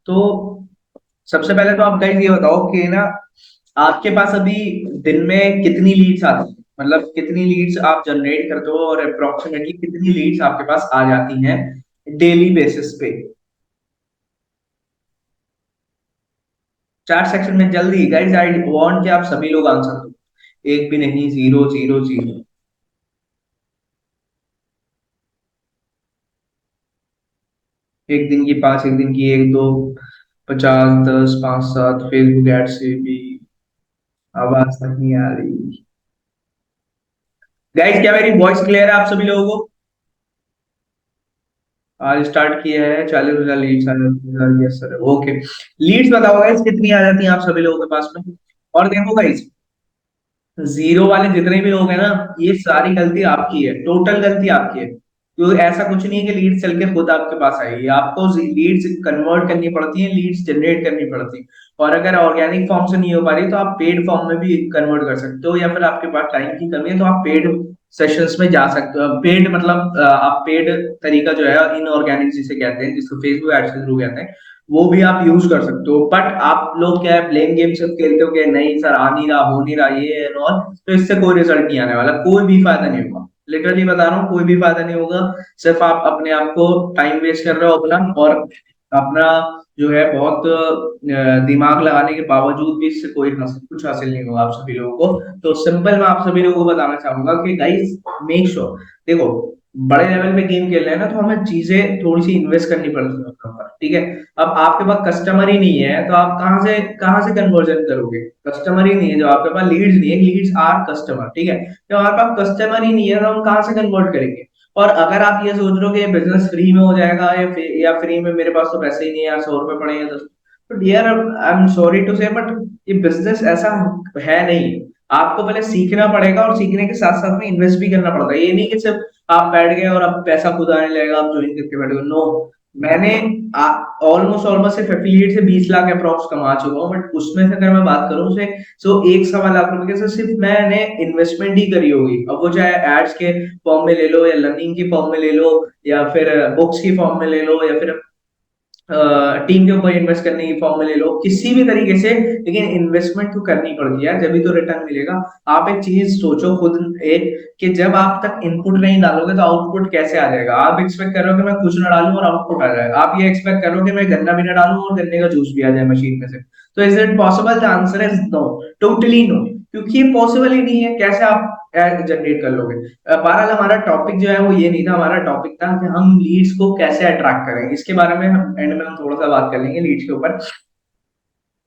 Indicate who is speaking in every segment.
Speaker 1: तो सबसे पहले तो आप गाइस ये बताओ कि ना आपके पास अभी दिन में कितनी लीड्स आती हैं, मतलब कितनी लीड्स आप जनरेट करते हो और अप्रोक्सीमेटली कितनी लीड्स आपके पास आ जाती हैं डेली बेसिस पे। चार सेक्शन में जल्दी गाइस, आई वांट कि आप सभी लोग आंसर दो, एक भी नहीं, जीरो जीरो जीरो। एक दिन की पांच, एक दिन की एक दो, 50, 10, 5, 7, फेसबुक एड से भी। आवाज नहीं आ रही गाइस, क्या मेरी वॉइस क्लियर है आप सभी लोगों को? आज स्टार्ट किया है, 40,000 लीड्स आ जाती है, यस सर, ओके। लीड्स बताओ गाइस कितनी आ जाती हैं आप सभी लोगों के पास में। और देखो गाइस, जीरो वाले जितने भी लोग हैं ना, ये सारी गलती आपकी है, टोटल गलती आपकी है। तो ऐसा कुछ नहीं है कि लीड्स चल के खुद आपके पास आएगी, आपको लीड्स कन्वर्ट करनी पड़ती है, लीड्स जनरेट करनी पड़ती है। और अगर ऑर्गेनिक फॉर्म से नहीं हो पा रही तो आप पेड फॉर्म में भी कन्वर्ट कर सकते हो, या फिर आपके पास टाइम की कमी है तो आप पेड सेशंस में जा सकते हो। पेड मतलब आप पेड तरीका जो है, इनऑर्गेनिक जिसे कहते हैं, जिसको फेसबुक एड्स के थ्रू कहते हैं, वो भी आप यूज कर सकते हो। बट आप लोग क्या है, ब्लेम गेम से खेलते हो कि नहीं सर आ नहीं रहा, हो नहीं रहा, ये and all, तो इससे कोई रिजल्ट नहीं आने वाला, कोई भी फायदा नहीं होगा। लिटरली बता रहा हूँ, कोई भी फायदा नहीं होगा। सिर्फ आप अपने आप को टाइम वेस्ट कर रहे हो अपना, और अपना जो है बहुत दिमाग लगाने के बावजूद भी इससे कोई कुछ हासिल नहीं होगा आप सभी लोगों को। तो सिंपल मैं आप सभी लोगों को बताना चाहूंगा कि गाइस, मेक श्योर, देखो, बड़े लेवल पे गेम खेल रहे हैं ना, तो हमें चीजें थोड़ी सी इन्वेस्ट करनी पड़ती है उसके ऊपर, ठीक है। अब आपके पास कस्टमर ही नहीं है तो आप कहाँ से कन्वर्जन करोगे? कस्टमर ही नहीं है, जो आपके पास लीड्स नहीं है, लीड्स आर कस्टमर, ठीक है। तो हमारे पास कस्टमर ही नहीं है तो हम कहाँ से कन्वर्ट करेंगे? और अगर आप ये सोच रहे हो कि बिजनेस फ्री में हो जाएगा, या फ्री में मेरे पास तो पैसे ही नहीं है यार, 100 रुपए पड़े हैं, 10, तो dear I am sorry to say, but ये बिजनेस ऐसा है नहीं। आपको पहले सीखना पड़ेगा, और सीखने के साथ साथ में इन्वेस्ट भी करना पड़ता है। ये नहीं कि सिर्फ आप बैठ गए और अब पैसा खुद आने लगेगा, आप ज्वाइन करके बैठ गए, नो। मैंने ऑलमोस्ट ऑलमोस्ट सिर्फ एफिलिएट से 20 लाख अप्रॉक्स कमा चुका हूँ, बट उसमें से अगर मैं बात करूँ से, सो 1 सवा लाख रुपए के से सिर्फ मैंने इन्वेस्टमेंट ही करी होगी। अब वो चाहे एड्स के फॉर्म में ले लो, या लर्निंग की फॉर्म में ले लो, या फिर बुक्स की फॉर्म में ले लो, या फिर टीम के ऊपर इन्वेस्ट करने की फॉर्म में ले लो, किसी भी तरीके से, लेकिन इन्वेस्टमेंट तो करनी पड़ती है, जब भी तो रिटर्न मिलेगा। आप एक चीज सोचो खुद, एक, कि जब आप तक इनपुट नहीं डालोगे तो आउटपुट कैसे आ जाएगा? आप एक्सपेक्ट कर रहे हो कि मैं कुछ ना डालूं और आउटपुट आ जाए, आप ये एक्सपेक्ट कर रहे हो कि मैं गन्ना भी ना डालूं और गन्ने का जूस भी आ जाए मशीन में से। तो is it possible? The answer is no, totally no. क्योंकि ये पॉसिबल ही नहीं है, कैसे आप जनरेट कर लोगे? बहरहाल हमारा टॉपिक जो है वो ये नहीं था, हमारा टॉपिक था कि हम लीड्स को कैसे अट्रैक्ट करें। इसके बारे में हम एंड में हम थोड़ा सा बात कर लेंगे लीड्स के ऊपर।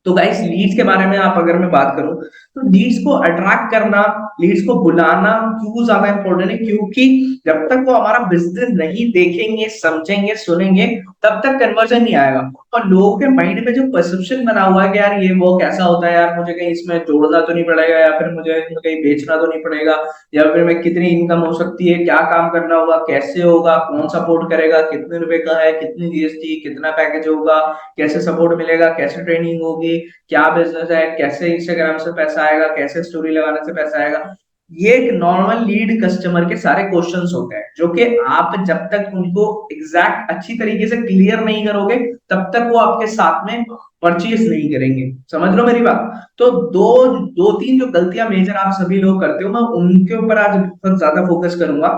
Speaker 1: तो गाइस, लीड्स के बारे में आप अगर मैं बात करूं, तो लीड्स को अट्रैक्ट करना, लीड्स को बुलाना क्यों ज्यादा इंपॉर्टेंट है? क्योंकि जब तक वो हमारा बिजनेस नहीं देखेंगे, समझेंगे, सुनेंगे, तब तक कन्वर्जन नहीं आएगा। और लोगों के माइंड में जो परसेप्शन बना हुआ है कि यार ये वो कैसा होता है यार, मुझे कहीं इसमें जोड़ना तो नहीं पड़ेगा, या फिर मुझे इसमें कहीं बेचना तो नहीं पड़ेगा, या फिर मैं कितनी इनकम हो सकती है, क्या काम करना होगा, कैसे होगा, कौन सपोर्ट करेगा, कितने रुपए का है, कितनी जीएसटी, कितना पैकेज होगा, कैसे सपोर्ट मिलेगा, कैसे ट्रेनिंग होगी, क्या बिजनेस है, कैसे इंस्टाग्राम से पैसा आएगा, कैसे स्टोरी लगाने से पैसा आएगा। ये एक नॉर्मल लीड कस्टमर के सारे क्वेश्चंस होते हैं, जो कि आप जब तक उनको एग्जैक्ट अच्छी तरीके से क्लियर नहीं करोगे, तब तक वो आपके साथ में परचेज नहीं करेंगे। समझ लो मेरी बात। तो दो दो तीन जो गलतियां मेजर आप सभी लोग करते हो, मैं उनके ऊपर आज बहुत ज्यादा फोकस करूंगा,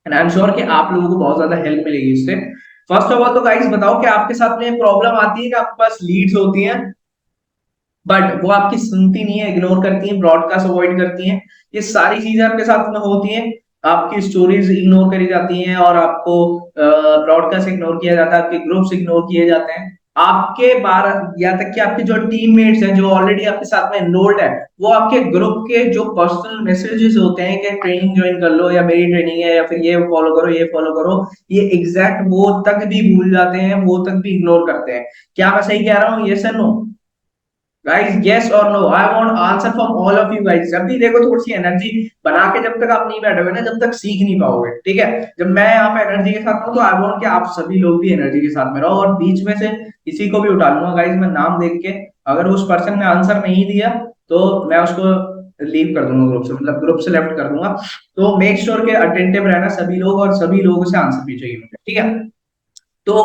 Speaker 1: एंड आई एम श्योर कि आप लोगों को बहुत ज्यादा हेल्प मिलेगी इससे। फर्स्ट ऑफ ऑल तो गाइस बताओ कि आपके साथ में प्रॉब्लम आती है कि आपके पास लीड्स होती हैं, बट वो आपकी सुनती नहीं है, इग्नोर करती हैं, ब्रॉडकास्ट अवॉइड करती हैं। ये सारी चीजें आपके साथ में होती हैं। आपकी स्टोरीज इग्नोर करी जाती हैं, और आपको ब्रॉडकास्ट इग्नोर किया जाता है, आपके ग्रुप्स इग्नोर किए जाते हैं। आपके बार या तक कि आपके जो टीममेट्स हैं, जो ऑलरेडी आपके साथ में एनरोल्ड है, वो आपके ग्रुप के जो पर्सनल मैसेजेस होते हैं कि ट्रेनिंग ज्वाइन कर लो, या मेरी ट्रेनिंग है, या फिर ये फॉलो करो, ये फॉलो करो, ये एग्जैक्ट वो तक भी भूल जाते हैं, वो तक भी इग्नोर करते हैं। क्या मैं सही कह रहा हूँ? यस और नो? गाइस, यस और no? I want answer from all of you guys. जब भी देखो, थोड़ी सी एनर्जी बना के जब तक आप नहीं बैठोगे ना, जब तक सीख नहीं पाओगे, ठीक है। जब मैं यहाँ पे एनर्जी के साथ हूँ, तो आई वांट कि आप सभी लोग भी एनर्जी के साथ में रहो, और बीच में से किसी को भी उठा लूंगा गाइस मैं नाम देख के। अगर उस पर्सन ने आंसर नहीं दिया, तो मैं उसको लीव कर दूंगा ग्रुप से, मतलब ग्रुप से लेफ्ट कर दूंगा। तो मेक श्योर के अटेंटिव रहना सभी लोग, और सभी लोगों से आंसर भी चाहिए मुझे, ठीक है। तो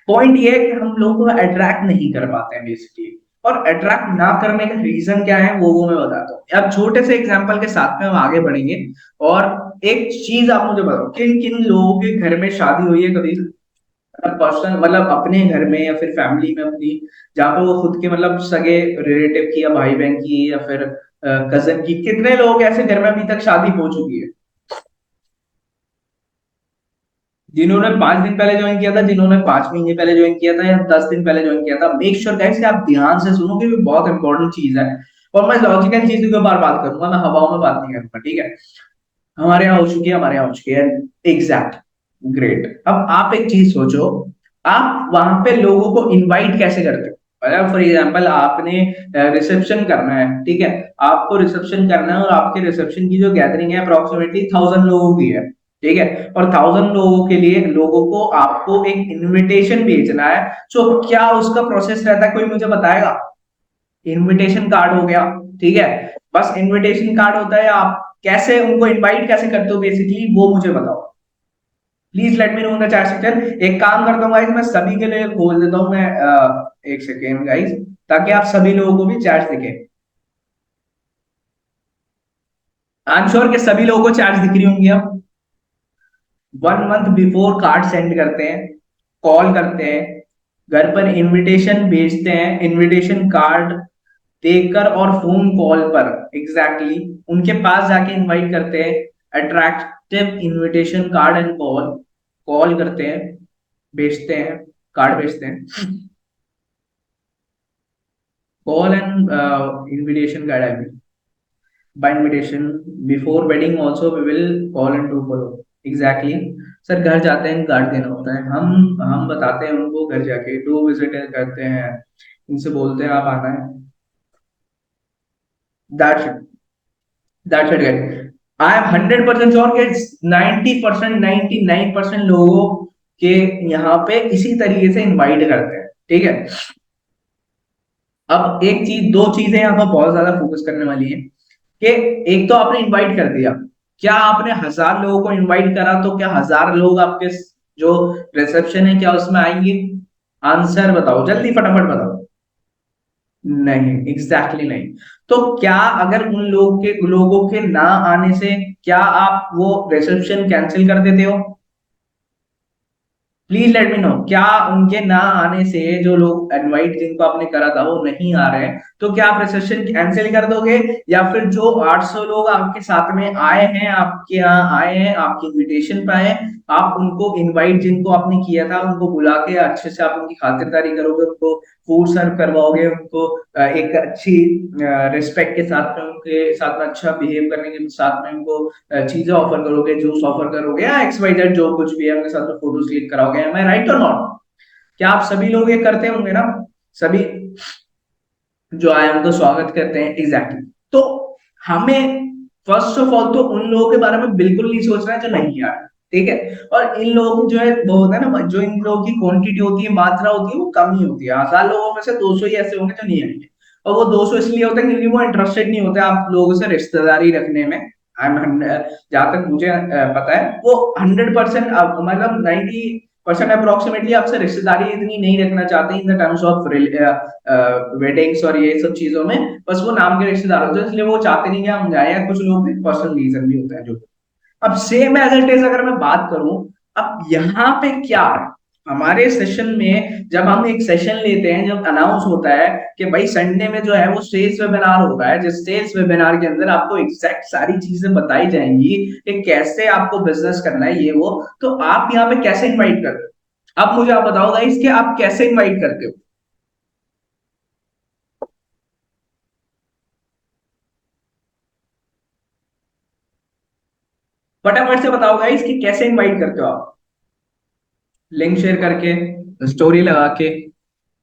Speaker 1: पॉइंट ये है कि हम लोग को अट्रैक्ट नहीं कर पाते हैं बेसिकली। और अट्रैक्ट ना करने का रीजन क्या है वो मैं बताता हूँ। अब छोटे से एग्जांपल के साथ में हम आगे बढ़ेंगे। और एक चीज आप मुझे बताओ, किन किन लोगों के घर में शादी हुई है कभी, पर्सनल मतलब अपने घर में या फिर फैमिली में अपनी, जहाँ पे वो खुद के मतलब सगे रिलेटिव की या भाई बहन की या फिर कजन की, कितने लोग ऐसे घर में अभी तक शादी हो चुकी है जिन्होंने 5 दिन पहले ज्वाइन किया था, जिन्होंने 5 महीने पहले ज्वाइन किया था या 10 दिन पहले ज्वाइन किया था। मेक श्योर गाइस कि आप ध्यान से सुनो कि ये बहुत इंपॉर्टेंट चीज है। और मैं लॉजिकल चीजों के बार बात करूंगा, मैं हवाओं में बात नहीं करूंगा, ठीक है। हमारे यहाँ हो चुकी है, हमारे यहाँ हो चुकी है, एग्जैक्ट, ग्रेट। अब आप एक चीज सोचो, आप वहां पे लोगों को इनवाइट कैसे करते हो। मतलब फॉर एग्जाम्पल आपने रिसेप्शन करना है, ठीक है। आपको रिसेप्शन करना है और आपके रिसेप्शन की जो गैदरिंग है अप्रोक्सीमेटली 1000 लोगों की है, ठीक है। और 1000 लोगों के लिए लोगों को आपको एक इनविटेशन भेजना है। तो क्या उसका प्रोसेस रहता है, कोई मुझे बताएगा। इनविटेशन कार्ड हो गया, ठीक है। बस इनविटेशन कार्ड होता है, आप कैसे उनको इनवाइट कैसे करते हो बेसिकली वो मुझे बताओ। Please let me know in the chat section. एक काम करता हूँ गाइस, मैं सभी के लिए खोल देता हूँ मैं, एक सेकेंड गाइस, ताकि आप सभी लोगों को भी चैट दिखे। आई एम श्योर कि सभी लोगों को चैट दिख रही होंगी अब। 1 मंथ बिफोर कार्ड सेंड करते हैं, कॉल करते हैं, घर पर इनविटेशन भेजते हैं, इनविटेशन कार्ड देकर और फोन कॉल पर एग्जैक्टली उनके पास जाके इनवाइट करते हैं। Attractive invitation card and call, call करते हैं, भेजते हैं, कार्ड भेजते हैं, call and invitation card I mean, by invitation before wedding also we will call and do follow exactly। Sir घर जाते हैं, कार्ड देना होता है, हम बताते हैं उनको, घर जाके डू विजिट करते हैं, इनसे बोलते हैं आप आना है। That's it, that's it guys. I am 100% sure कि 90%, 99% लोगों के यहाँ पे इसी तरीके से इनवाइट करते हैं, ठीक है। अब एक चीज, दो चीजें यहाँ पर बहुत ज्यादा फोकस करने वाली है कि एक तो आपने इनवाइट कर दिया, क्या आपने 1000 लोगों को इनवाइट करा तो क्या 1000 लोग आपके जो रिसेप्शन है क्या उसमें आएंगे। आंसर बताओ जल्दी, फटाफट बताओ। नहीं, एग्जैक्टली नहीं। तो क्या अगर उन लोगों के ना आने से क्या आप वो रिसेप्शन कैंसिल कर देते हो। प्लीज लेट मी नो, क्या उनके ना आने से जो लोग इनवाइट जिनको आपने करा था वो नहीं आ रहे हैं तो क्या आप रिसेप्शन कैंसिल कर दोगे, या फिर जो 800 लोग आपके साथ में आए हैं, आपके यहाँ आए हैं, आपकी इनविटेशन पे आए हैं, आप उनको इनवाइट जिनको आपने किया था उनको बुला के अच्छे से आप उनकी खातिरदारी करोगे, उनको फूड सर्व करवाओगे, उनको एक अच्छी रिस्पेक्ट के साथ में उनके साथ में अच्छा बिहेव करने के साथ में उनको चीजें ऑफर करोगे, जूस ऑफर करोगे या एक्स वाई जेड जो कुछ भी है उनके साथ में फोटोज क्लिक कराओगे। एम आई राइट और नॉट। क्या आप सभी लोग ये करते होंगे ना, सभी जो आए उनको स्वागत करते हैं एग्जैक्टली exactly। तो हमें फर्स्ट ऑफ ऑल तो उन लोगों के बारे में बिल्कुल नहीं सोचना है जो नहीं आ रहे, ठीक है। और इन लोगों की जो है वो होता है ना, जो इन लोगों की क्वांटिटी होती है, मात्रा होती है, वो कम ही होती है। 1000 लोगों में से 200 ही ऐसे होंगे जो नहीं आएंगे। और वो 200 इसलिए होते हैं क्योंकि वो इंटरेस्टेड नहीं होते आप लोगों से रिश्तेदारी रखने में। आई एम, जहां तक मुझे पता है वो 100% मतलब 90% अप्रोक्सीमेटली आपसे रिश्तेदारी इतनी नहीं रखना चाहते in the terms of weddings और ये सब चीजों में। बस वो नाम के रिश्तेदार होते हैं इसलिए वो चाहते नहीं कि हम जाए, या कुछ लोग भी पर्सनल रीजन भी होता है जो। अब सेम एज इट इज अगर मैं बात करूं, अब यहाँ पे क्या है, हमारे सेशन में जब हम एक सेशन लेते हैं, जब अनाउंस होता है कि भाई संडे में जो है वो सेल्स वेबिनार होगा है, जिस सेल्स वेबिनार के अंदर आपको एग्जैक्ट सारी चीजें बताई जाएंगी कि कैसे आपको बिजनेस करना है ये वो, तो आप यहाँ पे कैसे इनवाइट करते हो। अब मुझे आप बताओ गाइस कि आप कैसे इनवाइट करते हो। फटाफट से बताओ गाइस कि कैसे इनवाइट करते हो आप। लिंक शेयर करके, स्टोरी लगा के,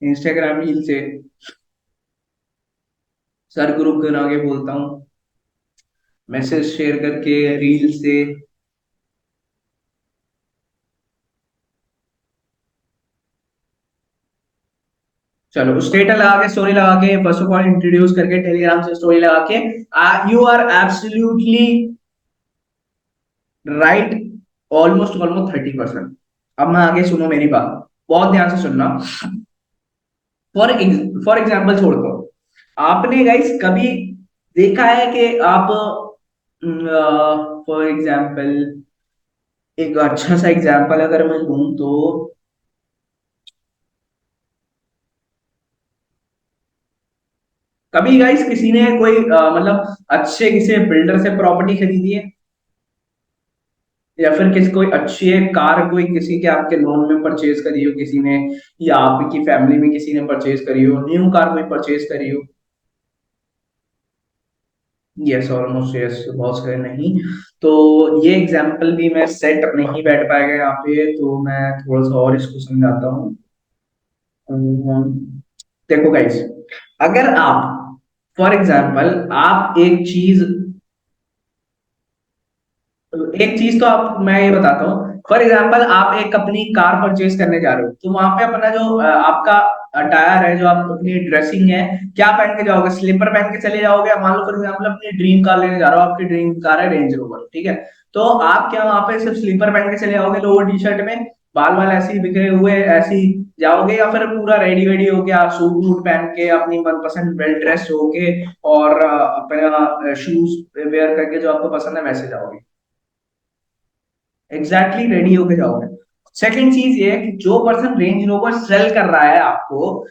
Speaker 1: इंस्टाग्राम रील से, सर ग्रुप बना के बोलता हूँ, मैसेज शेयर करके, रील से। चलो स्टेटस लगा के, स्टोरी लगा के, फर्स्ट ऑफ ऑल इंट्रोड्यूस करके, टेलीग्राम से स्टोरी लगा के, you are absolutely right, almost almost 30%। अब मैं आगे सुनो मेरी बात। बहुत ध्यान से सुनना। फॉर फॉर एग्जाम्पल छोड़ दो, आपने गाइस कभी देखा है कि आप, फॉर एग्जाम्पल, एक अच्छा सा एग्जाम्पल अगर मैं दूं तो, कभी गाइस किसी ने कोई मतलब अच्छे किसी बिल्डर से प्रॉपर्टी खरीदी है, या फिर किसी कोई अच्छी है कार कोई किसी के आपके लोन में परचेज करी हो किसी ने, या आपकी फैमिली में किसी ने परचेज करी हो, न्यू कार कोई परचेज करी हो? यस, ऑलमोस्ट यस, बहुत सारे नहीं। तो ये एग्जाम्पल भी मैं सेट नहीं बैठ पाएगा यहाँ पे, तो मैं थोड़ा सा और इसको समझाता हूँ। देखो गाइस, अगर आप, फॉर एग्जाम्पल, आप एक चीज तो आप, मैं ये बताता हूँ, फॉर एग्जाम्पल आप एक अपनी कार परचेज करने जा रहे हो, तो वहां पे अपना जो आपका अटायर है, जो आप अपनी ड्रेसिंग है, क्या पहन के जाओगे? स्लीपर पहन के चले जाओगे? मान लो फॉर एग्जाम्पल अपनी ड्रीम कार लेने जा रहे हो, आपकी ड्रीम कार है रेंज रोवर, ठीक है? तो आप क्या वहां पे सिर्फ स्लीपर पहन के चले जाओगे, लोअर टी शर्ट में, बाल बाल ऐसे ही बिखरे हुए ऐसे ही जाओगे, या फिर पूरा रेडी वेडी होके आप सूट वूट पहन के अपनी मनपसंद वेल ड्रेस होके और अपना शूज वेयर करके जो आपको पसंद है वैसे जाओगे? एग्जैक्टली रेडी होके जाओगे। सेकंड चीज ये है कि जो पर्सन रेंज रोवर सेल कर रहा है आपको,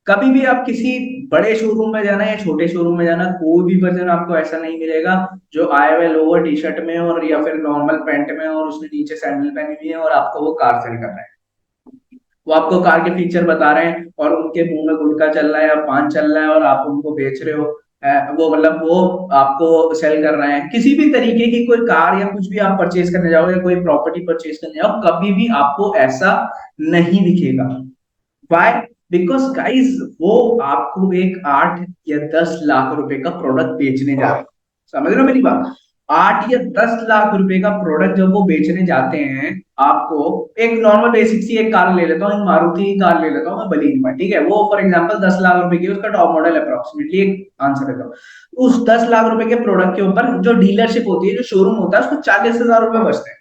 Speaker 1: कभी भी आप किसी बड़े शोरूम में जाना या छोटे शोरूम में जाना, कोई भी पर्सन आपको ऐसा नहीं मिलेगा जो आए हुए लोअर टी शर्ट में और या फिर नॉर्मल पैंट में और उसने नीचे सैंडल पहनी हुई है और आपको वो कार सेल कर रहा है। वो आपको कार के फीचर बता रहे हैं और उनके मुंह में गुटखा चल रहा है या पान चल रहा है और आप उनको बेच रहे हो। वो मतलब वो आपको सेल कर रहे हैं। किसी भी तरीके की कोई कार या कुछ भी आप परचेज करने जाओ या कोई प्रॉपर्टी परचेज करने जाओ, कभी भी आपको ऐसा नहीं दिखेगा। वाई? बिकॉज गाइस, वो आपको एक 8 या 10 लाख रुपए का प्रोडक्ट बेचने जा रहे हैं। समझ रहे हो मेरी बात? 8 या 10 लाख रुपए का प्रोडक्ट जब वो बेचने जाते हैं आपको, एक नॉर्मल बेसिक सी एक कार ले लेता हूँ, एक मारुति की कार ले लेता हूँ मैं, बलिनो में, ठीक है? वो फॉर एग्जांपल 10 लाख रुपए की, उसका टॉप मॉडल अप्रोक्सीमेटली, एक आंसर देता हूँ। उस 10 लाख रुपए के प्रोडक्ट के ऊपर जो डीलरशिप होती है, जो शोरूम होता है, उसको 40,000 रुपए बचते हैं।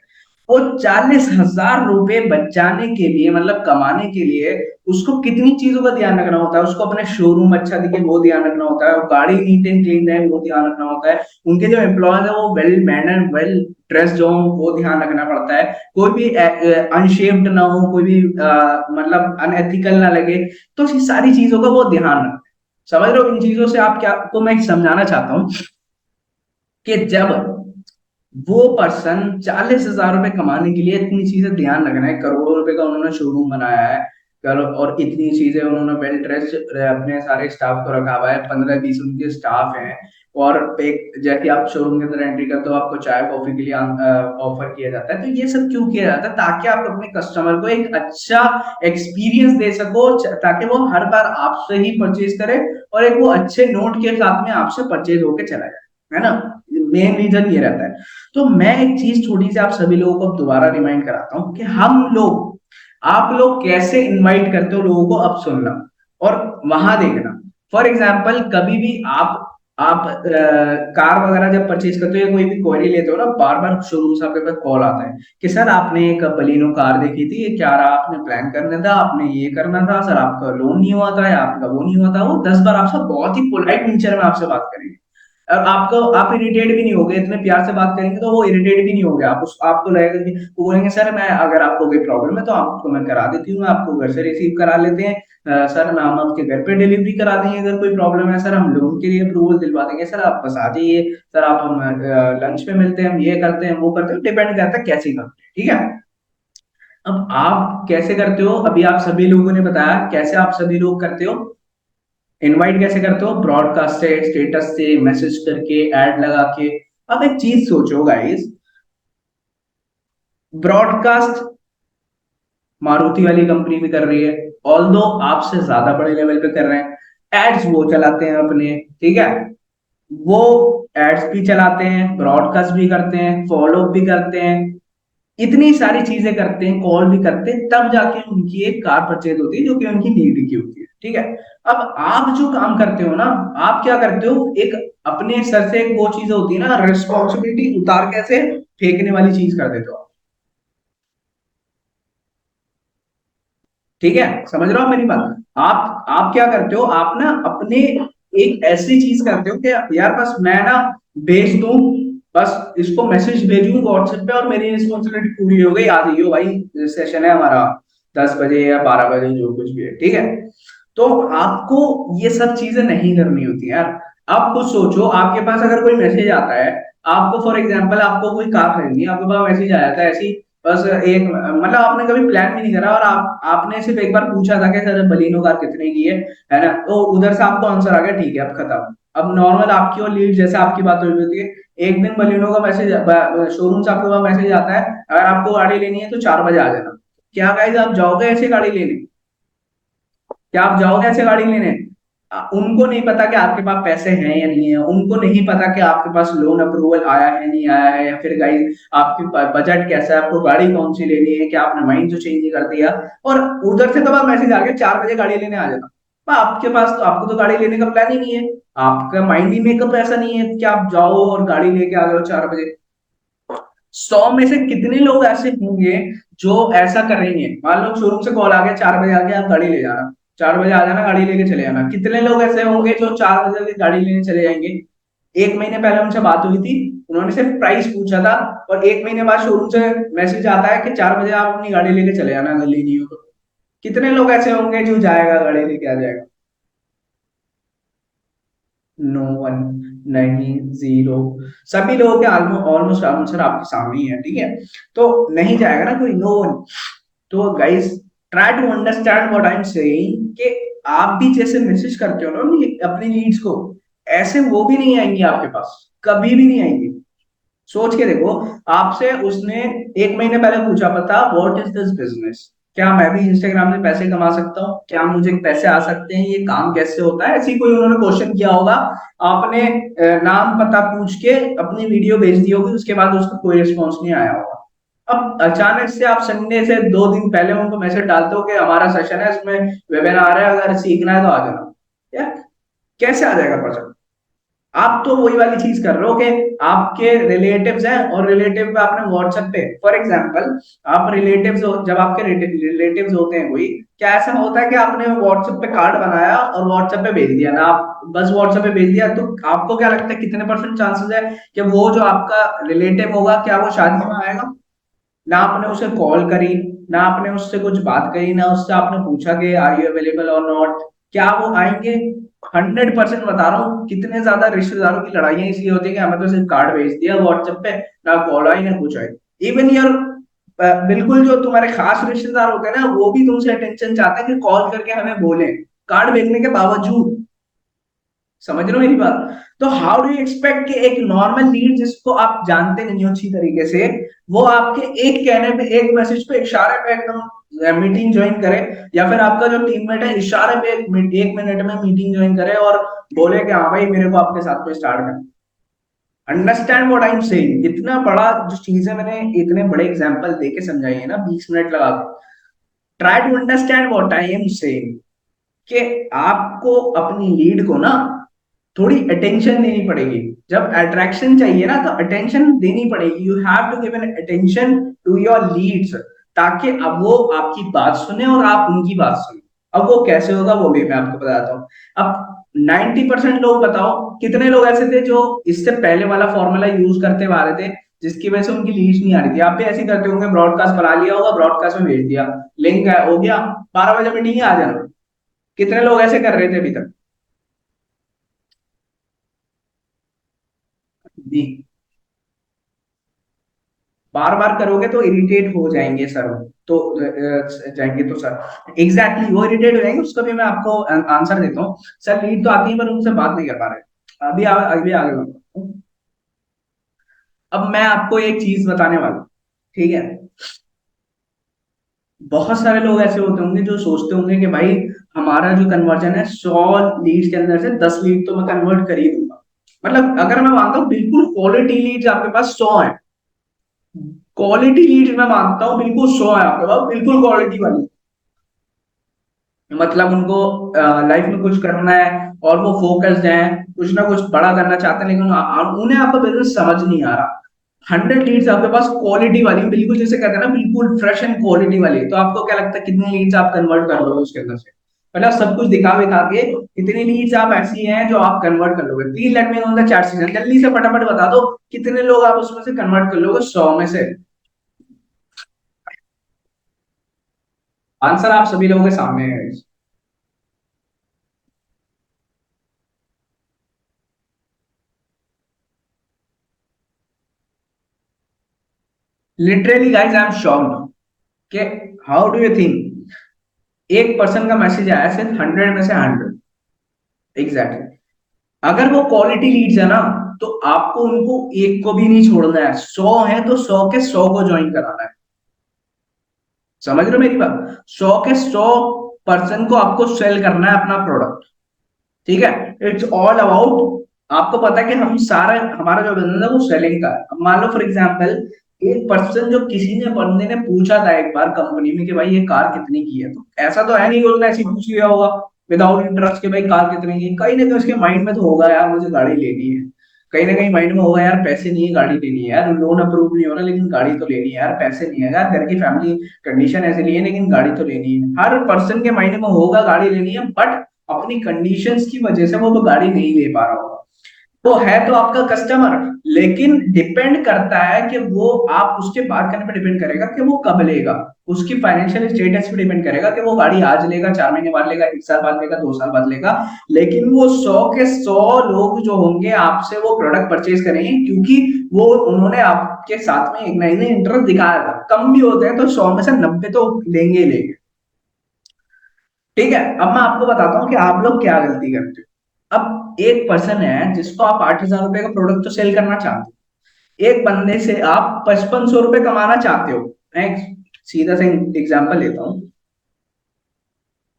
Speaker 1: वो 40,000 रुपए बचाने के लिए, मतलब कमाने के लिए, उसको कितनी चीजों का ध्यान रखना होता है? उसको अपने शोरूम अच्छा दिखे वो ध्यान रखना होता है, वो गाड़ी नीट एंड क्लीन रहे वो ध्यान रखना होता है, उनके जो एम्प्लॉयज है वो वेल मैनर वेल ड्रेस जो हो वो ध्यान रखना पड़ता है, कोई भी अनशेप्ड ना हो, कोई भी मतलब अनएथिकल ना लगे। तो इस सारी चीजों का वो ध्यान रखना है। समझ रहे हो इन चीजों से आप क्या, आपको मैं समझाना चाहता हूँ कि जब वो पर्सन 40,000 रुपए कमाने के लिए इतनी चीजें ध्यान रखना है, करोड़ों रुपए का उन्होंने शोरूम बनाया है, करो, और इतनी चीजें उन्होंने वेल ड्रेस अपने सारे स्टाफ को रखा हुआ है, 15-20 उनके स्टाफ हैं, और एक जैसे आप शोरूम के अंदर एंट्री करते हो आपको चाय कॉफी के लिए ऑफर किया जाता है। तो ये सब क्यों किया जाता है? ताकि आप अपने कस्टमर को एक अच्छा एक्सपीरियंस दे सको, ताकि वो हर बार आपसे ही परचेज करे और एक वो अच्छे नोट के साथ में आपसे परचेज होके चला जाए, है ना? मेन रीजन ये रहता है। तो मैं एक चीज छोटी सी आप सभी लोगों को अब दोबारा रिमाइंड कराता हूँ कि हम लोग, आप लोग कैसे इनवाइट करते हो लोगों को, अब सुनना और वहां देखना। फॉर एग्जाम्पल, कभी भी आप कार वगैरह जब परचेज करते हो या कोई भी क्वेरी लेते हो ना, बार बार शोरूम से आपके पास कॉल आता है कि सर आपने एक बलिनो कार देखी थी, ये क्या रहा? आपने प्लान करना था, आपने ये करना था सर, आपका लोन नहीं हुआ था या आपका वो नहीं हुआ था। वो 10 बार आपसे बहुत ही पोलाइट नेचर में आपसे बात करेंगे। अब आपको, आप इरिटेट भी नहीं होगे, इतने प्यार से बात करेंगे तो वो इरिटेट भी नहीं होगे, आप उस आपको लगेगा कि वो बोलेंगे सर मैं, अगर आपको कोई प्रॉब्लम है तो आपको मैं करा देती हूँ, आपको घर से रिसीव करा लेते हैं, सर मैं, हम आपके घर पे डिलीवरी करा देंगे, अगर कोई प्रॉब्लम है सर हम लोन के लिए अप्रूवल दिलवा देंगे, सर आप बस आ जाइए, सर आप, हम लंच पे मिलते हैं, हम ये करते हैं वो करते हैं, डिपेंड करता है कैसे करते हैं, ठीक है? अब आप कैसे करते हो, अभी आप सभी लोगों ने बताया कैसे आप सभी लोग करते हो। इनवाइट कैसे करते हो? ब्रॉडकास्ट से, स्टेटस से, मैसेज करके, ऐड लगा के। अब एक चीज सोचो गाइस, ब्रॉडकास्ट मारुति वाली कंपनी भी कर रही है, ऑल दो आपसे ज्यादा बड़े लेवल पे कर रहे हैं। एड्स वो चलाते हैं अपने, ठीक है? वो एड्स भी चलाते हैं, ब्रॉडकास्ट भी करते हैं, फॉलो भी करते हैं, इतनी सारी चीजें करते हैं, कॉल भी करते हैं, तब जाके उनकी एक कार परचेज होती है जो कि उनकी नीड की होती है, ठीक है? अब आप जो काम करते हो ना, आप क्या करते हो, एक अपने सर से एक वो चीज होती है ना, रिस्पॉन्सिबिलिटी उतार कैसे फेंकने वाली चीज कर देते हो आप। ठीक है, समझ रहे हो आप मेरी बात? आप क्या करते हो, आप ना अपने एक ऐसी चीज करते हो कि यार बस मैं ना भेज दूं, बस इसको मैसेज भेजूं व्हाट्सएप पे और मेरी रिस्पॉन्सिबिलिटी पूरी हो गई, आ जाइयो भाई सेशन है हमारा 10 बजे या 12 बजे जो कुछ भी है, ठीक है। तो आपको ये सब चीजें नहीं करनी होती यार। आप खुद सोचो, आपके पास अगर कोई मैसेज आता है, आपको फॉर एग्जांपल आपको कोई कार खरीदनी है, आपके पास मैसेज आया था ऐसी, बस एक मतलब आपने कभी प्लान भी नहीं करा और आपने सिर्फ एक बार पूछा था कि सर बलिनो कार कितने की है ना, तो उधर से आपको आंसर आ गया, ठीक है अब खत्म। अब नॉर्मल आपकी और लीड जैसे आपकी बात हो रही होती है, एक दिन बलिनो का मैसेज शोरूम से आपके पास मैसेज आता है, अगर आपको गाड़ी लेनी है तो 4 बजे आ जाना। क्या गाइस आप जाओगे ऐसी गाड़ी लेने? क्या आप जाओगे ऐसे गाड़ी लेने? उनको नहीं पता कि आपके पास पैसे हैं या नहीं है, उनको नहीं पता कि आपके पास लोन अप्रूवल आया है नहीं आया है, या फिर गाइस आपकी बजट कैसा है, आपको गाड़ी कौन सी लेनी है, क्या आपने माइंड तो चेंज नहीं कर दिया। और उधर से तो बस मैसेज आ गया 4 बजे गाड़ी लेने आ जाना। आपके पास तो, आपको तो गाड़ी लेने का प्लान ही नहीं है, आपका माइंड ही मेकअप ऐसा नहीं है कि आप जाओ और गाड़ी लेके आ जाओ 4 बजे। 100 में से कितने लोग ऐसे होंगे जो ऐसा करेंगे? मान लो शोरूम से कॉल आ गया 4 बजे आ गया, आप गाड़ी ले जाना, 4 बजे आ जाना गाड़ी लेके चले जाना। कितने लोग ऐसे होंगे जो 4 बजे गाड़ी लेने चले जाएंगे? एक महीने पहले उनसे बात हुई थी, उन्होंने सिर्फ प्राइस पूछा था, और एक महीने बाद शोरूम से मैसेज आता है कि 4 बजे आप अपनी गाड़ी लेके चले जाना अगर लेनी हो तो। कितने लोग ऐसे होंगे जो जाएगा गाड़ी लेके आ जाएगा? नो वन, नहीं, जीरो। सभी लोगों के ऑलमोस्ट आंसर आपके सामने ही है, ठीक है। तो नहीं जाएगा ना कोई, नो वन। तो guys try to understand what I am saying, कि आप भी जैसे मैसेज करते हो ना अपनी नीड्स को, ऐसे वो भी नहीं आएंगी आपके पास, कभी भी नहीं आएंगी। सोच के देखो, आपसे उसने एक महीने पहले पूछा पता व्हाट इज दिस बिजनेस, क्या मैं भी इंस्टाग्राम से पैसे कमा सकता हूँ, क्या मुझे पैसे आ सकते हैं, ये काम कैसे होता है, ऐसी कोई उन्होंने क्वेश्चन किया होगा। आपने नाम पता पूछ के अपनी वीडियो भेज दी होगी, उसके बाद उसका कोई रिस्पॉन्स नहीं आया होगा। अब अचानक से आप संडे से 2 दिन पहले उनको मैसेज डालते हो कि हमारा सेशन है, इसमें वेबिनार है, अगर सीखना है तो आ जाना। यार कैसे आ जाएगा पता? आप तो वही वाली चीज कर रहे हो कि आपके रिलेटिव्स हैं और रिलेटिव पे आपने व्हाट्सएप पे फॉर एग्जांपल, आप रिलेटिव्स जब आपके रिलेटिव्स होते हैं कोई, क्या ऐसा होता है कि आपने व्हाट्सएप पे कार्ड बनाया और व्हाट्सएप पे भेज दिया ना, आप बस व्हाट्सएप पे भेज दिया, तो आपको क्या लगता है कितने परसेंट चांसेस है कि वो जो आपका रिलेटिव होगा क्या वो शादी में आएगा? ना आपने उसे कॉल करी, ना आपने उससे कुछ बात करी, ना उससे आपने पूछा कि आर यू अवेलेबल और नॉट, क्या वो आएंगे? 100% बता रहा हूँ, कितने ज्यादा रिश्तेदारों की लड़ाइयां इसलिए होती है कि हमें तो सिर्फ कार्ड भेज दिया व्हाट्सएप पे, ना कॉल आई ना कुछ आई। इवन योर बिल्कुल जो तुम्हारे खास रिश्तेदार होते हैं ना, वो भी तुमसे अटेंशन चाहते हैं कि कॉल करके हमें बोले, कार्ड भेजने के बावजूद। समझ रहे हो मेरी बात? तो हाउ डू यू एक्सपेक्ट कि एक नॉर्मल लीड जिसको आप जानते नहीं हो अच्छी तरीके से, वो आपके एक कहने पे, एक मैसेज पे, इशारे पे एकदम मीटिंग ज्वाइन करे, या फिर आपका जो टीममेट है इशारे पे एक मिनट में मीटिंग ज्वाइन करे और बोले कि हाँ भाई मेरे को आपके साथ में स्टार्ट करना। Understand what I am saying, इतना बड़ा जो चीज है मैंने इतने बड़े एग्जांपल देके समझाई है ना 20 मिनट लगा के। Try to understand what I am saying, कि आपको अपनी लीड को ना थोड़ी अटेंशन देनी पड़ेगी। जब अट्रैक्शन चाहिए ना तो अटेंशन देनी पड़ेगी, you have to give an attention to your leads, ताकि अब वो आपकी बात सुने और आप उनकी बात सुने। अब वो कैसे होगा वो भी मैं आपको बताता हूँ। अब 90% लोग बताओ कितने लोग ऐसे थे जो इससे पहले वाला फॉर्मूला यूज करते हुए आ रहे थे, जिसकी वजह से उनकी लीड्स नहीं आ रही थी? आप भी ऐसे ही करते होंगे, ब्रॉडकास्ट बना लिया होगा, ब्रॉडकास्ट में भेज दिया, लिंक है हो गया, 12 बजे मीटिंग आ जाना। कितने लोग ऐसे कर रहे थे अभी तक? जी, बार बार करोगे तो इरिटेट हो जाएंगे सर, तो जाएंगे तो सर एग्जैक्टली वो इरिटेट हो जाएंगे। उसका भी मैं आपको आंसर देता हूँ। सर लीड तो आती है पर उनसे बात नहीं कर पा रहे। अभी आगे बढ़ता हूँ। अब मैं आपको एक चीज बताने वाला हूँ, ठीक है। बहुत सारे लोग ऐसे होते होंगे जो सोचते होंगे कि भाई हमारा जो कन्वर्जन है 100 लीड्स के अंदर से 10 लीड तो मैं कन्वर्ट कर ही दूंगा। मतलब अगर मैं मानता हूँ बिल्कुल क्वालिटी लीड्स आपके पास 100 है, क्वालिटी लीड मैं मानता हूँ बिल्कुल 100 है आपके पास, बिल्कुल क्वालिटी वाली, मतलब उनको लाइफ में कुछ करना है और वो फोकस्ड हैं, कुछ ना कुछ बड़ा करना चाहते हैं, लेकिन उन्हें आपका बिजनेस समझ नहीं आ रहा। 100 लीड्स आपके पास क्वालिटी वाली, बिल्कुल जैसे कहते हैं ना, बिल्कुल फ्रेश एंड क्वालिटी वाली, तो आपको क्या लगता है कितनी लीड्स आप कन्वर्ट कर लोगे उसके अंदर से? मतलब सब कुछ दिखा दिखा के कितनी लीड्स आप ऐसी हैं जो आप कन्वर्ट कर लोगे? 3 लाख में ऑन द चार्ट सीजन, जल्दी से फटाफट बता दो कितने लोग आप उसमें से कन्वर्ट कर लोगे 100 में से? आंसर आप सभी लोगों के सामने है। Literally guys I am shocked कि हाउ डू यू थिंक एक पर्सन का मैसेज आया सिर्फ 100 में से 100, एग्जैक्टली exactly. अगर वो क्वालिटी लीड्स है ना, तो आपको उनको एक को भी नहीं छोड़ना है, 100 है तो 100 के 100 को ज्वाइन कराना है। समझ रहे हो मेरी बात? 100 के 100 पर्सन को आपको सेल करना है अपना प्रोडक्ट। ठीक है, इट्स ऑल अबाउट, आपको पता है कि हम सारा हमारा जो बिजनेस है वो सेलिंग का है। अब मान लो फॉर एग्जांपल एक पर्सन जो किसी ने बंदे ने पूछा था एक बार कंपनी में कि भाई ये कार कितनी की है, तो ऐसा तो है नहीं कि उसने ऐसे ही पूछ लिया होगा विदाउट इंटरेस्ट के भाई कार कितने की। कहीं ना कहीं उसके माइंड में तो होगा यार मुझे गाड़ी लेनी है, कहीं ना कहीं माइंड में होगा यार पैसे नहीं है गाड़ी लेनी है, यार लोन अप्रूव नहीं हो रहा लेकिन गाड़ी तो लेनी है, यार पैसे नहीं है, यार घर की फैमिली कंडीशन ऐसे नहीं है लेकिन गाड़ी तो लेनी है। हर पर्सन के माइंड में होगा गाड़ी लेनी है, बट अपनी कंडीशंस की वजह से वो गाड़ी नहीं ले पा रहा होगा। वो है तो आपका कस्टमर, लेकिन डिपेंड करता है कि वो, आप उसके बात करने पर डिपेंड करेगा कि वो कब लेगा, उसकी फाइनेंशियल स्टेटस पे डिपेंड करेगा कि वो गाड़ी आज लेगा, 4 महीने बाद लेगा, 1 साल बाद लेगा, 2 साल बाद लेगा। लेकिन वो 100 के 100 लोग जो होंगे आपसे वो प्रोडक्ट परचेज करेंगे, क्योंकि वो उन्होंने आपके साथ में एक ना एक इंटरेस्ट दिखाया था। कम भी होते हैं तो 100 में से 90 तो लेंगे ही लेंगे। ठीक है, अब मैं आपको बताता हूँ कि आप लोग क्या गलती करते हो। अब एक पर्सन है जिसको आप 8,000 रुपए का प्रोडक्ट तो सेल करना चाहते हो, एक बंदे से आप 5500 रुपए कमाना चाहते हो। मैं एक सीधा सा एग्जांपल लेता हूँ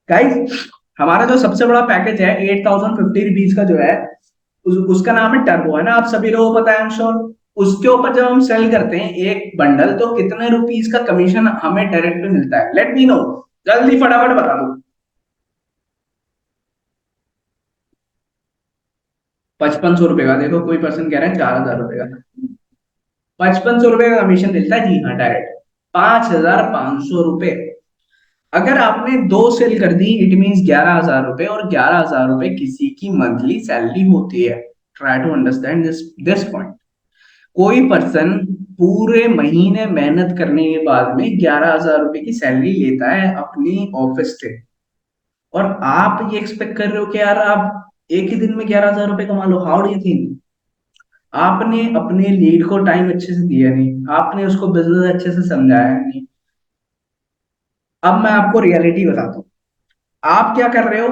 Speaker 1: गाइस। हमारा जो सबसे बड़ा पैकेज है 8,050 रुपीज का जो है, उसका नाम है टर्बो, है ना, आप सभी लोगों को पता है, आई एम श्योर। उसके ऊपर जब हम सेल करते हैं एक बंडल, तो कितने रुपीज का कमीशन हमें डायरेक्ट मिलता है? लेट मी नो, जल्दी फटाफट बता दो। 5500 रुपए का, देखो कोई पर्सन कह रहा है 4,000 रुपए का। 5500 रुपए का कमीशन मिलता है, जी हाँ, डायरेक्ट 5,500 रुपए। अगर आपने दो सेल कर दी इट मीन 11,000 रुपए, और 11,000 रुपए किसी की मंथली सैलरी होती है। Try to understand this point. कोई पर्सन पूरे महीने मेहनत करने के बाद में 11,000 रुपए की सैलरी लेता है अपनी ऑफिस से, और आप ये एक्सपेक्ट कर रहे हो कि यार आप एक ही दिन में 11,000 रुपए कमा लो? How do you think? आपने अपने लीड को टाइम अच्छे से दिया नहीं, आपने उसको बिजनेस अच्छे से समझाया नहीं। अब मैं आपको रियलिटी बताता हूँ, आप क्या कर रहे हो।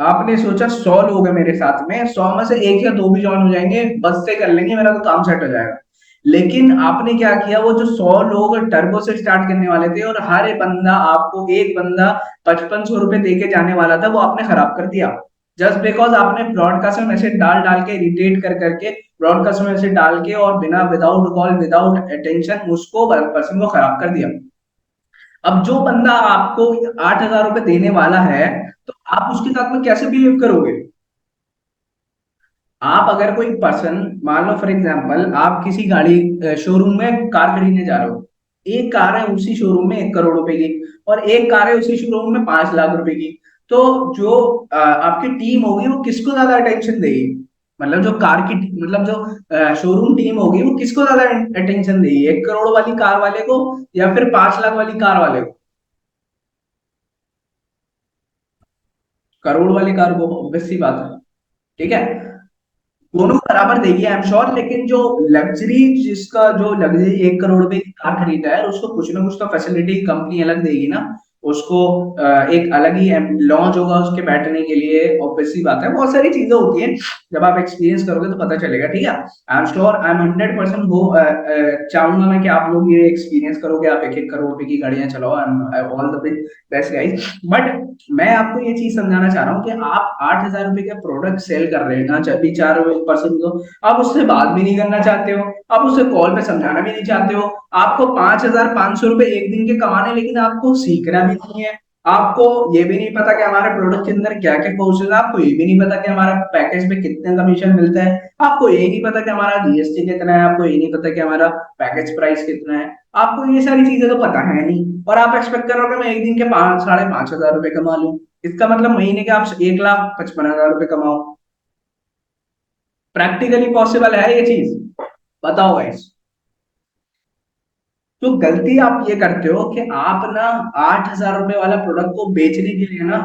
Speaker 1: आपने सोचा 100 लोग हैं मेरे साथ में, 100 में से एक या दो भी ज्वाइन हो जाएंगे, बस से कर लेंगे, मेरा तो काम सेट हो जाएगा। लेकिन आपने क्या किया, वो जो 100 लोग टर्बो से स्टार्ट करने वाले थे और हर एक बंदा आपको, एक बंदा 5500 रुपए दे के जाने वाला था, वो आपने खराब कर दिया। जस्ट बिकॉज आपने ब्रॉडकास्ट में मैसेज डाल डाल के, इरिटेट कर करके ब्रॉडकास्ट में मैसेज डाल के, और बिना, विदाउट कॉल विदाउट अटेंशन उसको पर्सन को खराब कर दिया। अब जो बंदा आपको 8,000 रुपए देने वाला है, तो आप उसके साथ में कैसे बिहेव करोगे? आप अगर कोई पर्सन, मान लो फॉर एग्जांपल आप किसी गाड़ी शोरूम में कार खरीदने जा रहे हो, एक कार है उसी शोरूम में 1 करोड़ रुपए की, और एक कार है उसी शोरूम में 5 लाख रुपए की, तो जो आपकी टीम होगी वो किसको ज्यादा अटेंशन देगी? मतलब जो कार की, मतलब जो शोरूम टीम होगी वो किसको ज्यादा अटेंशन देगी, 1 करोड़ वाली कार वाले को या फिर 5 लाख वाली कार वाले को? करोड़ वाली कार को, ऑब्वियस सी बात है। ठीक है, दोनों बराबर देगी आई एम श्योर, लेकिन जो लग्जरी, जिसका जो लग्जरी 1 करोड़ रुपए की कार खरीदा है, उसको कुछ ना कुछ तो फैसिलिटी कंपनी अलग देगी ना। उसको एक अलग ही लॉन्च होगा उसके बैठने के लिए, ऑब्वियस सी बात है, बहुत सारी चीजें होती हैं। जब आप एक्सपीरियंस करोगे तो पता चलेगा। ठीक है, I am sure, I am 100% हो चाहूंगा मैं कि आप लोग ये एक्सपीरियंस करोगे, आप 1-1 करोड़ रुपए की गाड़ियां चलाओ, all the best guys. But मैं आपको ये चीज समझाना चाह रहा हूँ कि आप 8,000 रुपए का प्रोडक्ट सेल कर रहे हैं ना, चाहे 4% को, आप उससे बात भी नहीं करना चाहते हो, आप उसे कॉल पे समझाना भी नहीं चाहते हो। आपको 5,500 रुपए एक दिन के कमाने, लेकिन आपको सीखना भी नहीं है, आपको ये भी नहीं पता कि हमारे प्रोडक्ट के अंदर क्या क्या कोर्सेज है, आपको ये भी नहीं पता कि हमारा पैकेज में कितने कमीशन मिलता है, आपको ये नहीं पता कि हमारा जीएसटी कितना है, आपको ये नहीं पता कि हमारा पैकेज प्राइस कितना है, आपको ये सारी चीजें तो पता है नहीं, और आप एक्सपेक्ट कर रहे हो कि मैं एक दिन के 5 5,5 हजार रुपए कमा लूं। इसका मतलब महीने के आप 1,55,000 रुपए कमाओ। प्रैक्टिकली पॉसिबल है ये चीज? बताओ गाइस। तो गलती आप ये करते हो कि आप ना 8,000 रुपए वाला प्रोडक्ट को बेचने के लिए ना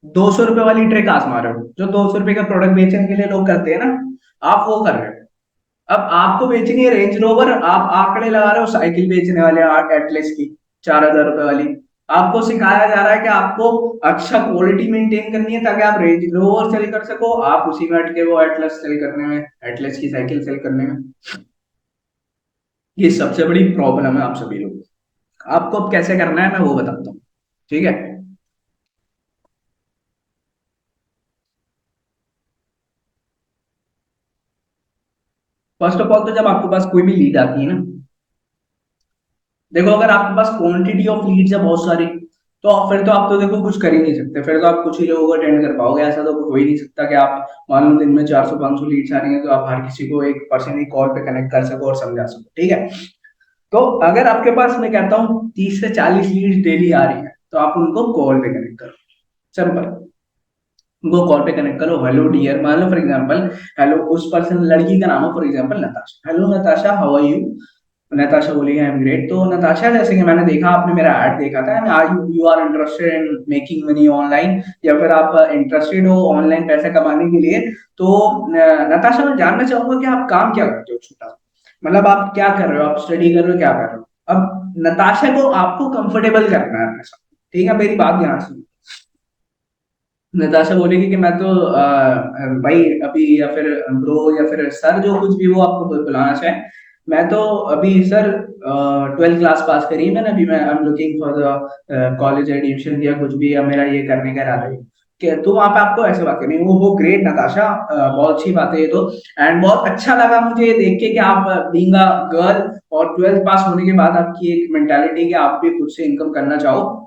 Speaker 1: 200 रुपए वाली ट्रिक आजमा रहे हो, जो 200 रुपए का प्रोडक्ट बेचने के लिए लोग करते हैं ना, आप वो कर रहे हो। अब आपको बेचनी है रेंज रोवर, आप आंकड़े लगा रहे हो साइकिल बेचने वाले एटलेस की 4,000 रुपए वाली। आपको सिखाया जा रहा है कि आपको अच्छा क्वालिटी मेंटेन करनी है ताकि आप रेंज रोवर सेल कर सको, आप उसी में अटके वो एटलस सेल करने में, एटलस की साइकिल सेल करने में। ये सबसे बड़ी प्रॉब्लम है आप सभी लोग। आपको अब कैसे करना है मैं वो बताता हूँ, ठीक है। फर्स्ट ऑफ ऑल तो जब आपके पास कोई भी लीड आती है ना, देखो अगर आपके पास क्वांटिटी ऑफ लीड्स है बहुत सारी, तो फिर तो आप तो देखो कुछ कर ही नहीं सकते, फिर तो आप कुछ ही लोगों को अटेंड कर पाओगे, ऐसा तो हो ही नहीं सकता कि आप मान लो दिन में 400 500 लीड्स आ रही हैं तो आप हर किसी को एक पर्सन कॉल पे कनेक्ट कर सको और समझा सको, ठीक है। तो अगर आपके पास मैं कहता हूँ 30 से 40 लीड्स डेली आ रही है, तो आप उनको कॉल पे कनेक्ट करो। सिंपल। उनको कॉल पे कनेक्ट करो, हेलो डियर, मान लो फॉर एग्जांपल, हेलो उस पर्सन लड़की का नाम है for example Natasha, hello Natasha how are you. Natasha बोलेगी आई एम ग्रेट। तो नताशा जैसे कि मैंने देखा आपने मेरा ऐड देखा था, are you you are interested in making money online, या फिर आप इंटरेस्टेड हो ऑनलाइन पैसे कमाने के लिए। तो नताशा मैं जानना चाहूंगा कि आप काम क्या करते हो, छोटा मतलब आप क्या कर रहे हो, आप स्टडी कर रहे हो, क्या कर रहे हो। अब नताशा को आपको कंफर्टेबल करना है अपने साथ, ठीक है, मेरी बात ध्यान से। नताशा बोलेगी कि मैं तो भाई अभी, या फिर ब्रो, या फिर सर, जो कुछ भी वो आपको बुलाना चाहे, मैं तो अभी सर 12th क्लास पास करी है मैंने, अभी मैं I am looking for the college admission या कुछ भी, या मेरा ये करने का इरादा है कि, तो वहां पे आपको ऐसे बात करनी है। वो ग्रेट नताशा, बहुत अच्छी बात है ये तो। एंड बहुत अच्छा लगा मुझे ये देख के कि आप बीइंग अ गर्ल और 12th पास होने के बाद आपकी एक मेंटालिटी कि आप भी खुद से इनकम करना चाहो,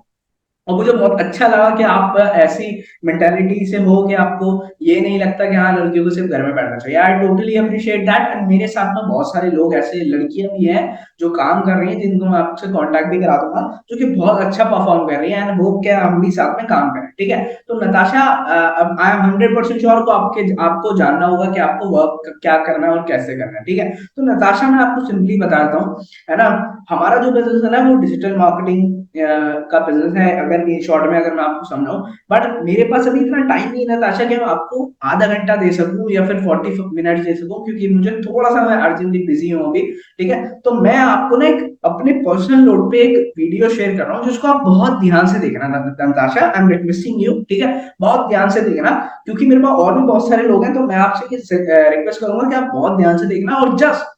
Speaker 1: और मुझे बहुत अच्छा लगा कि आप ऐसी मेंटेलिटी से हो कि आपको ये नहीं लगता कि हाँ लड़कियों को सिर्फ घर में बैठना चाहिए। I totally appreciate that. And मेरे साथ में बहुत सारे लोग ऐसे लड़कियां भी हैं जो काम कर रही हैं, जिनको मैं आपसे कांटेक्ट भी करा दूंगा, जो कि बहुत अच्छा परफॉर्म कर रही है, एंड होप कि हम भी साथ में काम करें, ठीक है। तो नताशा, आई एम 100% श्योर को आपको जानना होगा कि आपको वर्क क्या करना है और कैसे करना है, ठीक है। तो नताशा मैं आपको सिंपली बताता हूँ, है ना। हमारा जो बिजनेस है ना वो डिजिटल मार्केटिंग का बिजनेस है, अगर इन शॉर्ट में अगर मैं आपको समझाऊं। बट मेरे पास अभी इतना टाइम नहीं है ताशा कि मैं आपको आधा घंटा दे सकूं या फिर 40 मिनट दे सकूं, क्योंकि मुझे थोड़ा सा, मैं अर्जेंटली बिजी हूँ अभी, ठीक है। तो मैं आपको ना एक अपने पर्सनल नोट पे एक वीडियो शेयर कर रहा हूँ, जिसको आप बहुत ध्यान से देखना Natasha, I am requesting you, ठीक है। बहुत ध्यान से देखना, क्योंकि मेरे पास और भी बहुत सारे लोग हैं, तो मैं आपसे रिक्वेस्ट करूंगा कि आप बहुत ध्यान से देखना, और जस्ट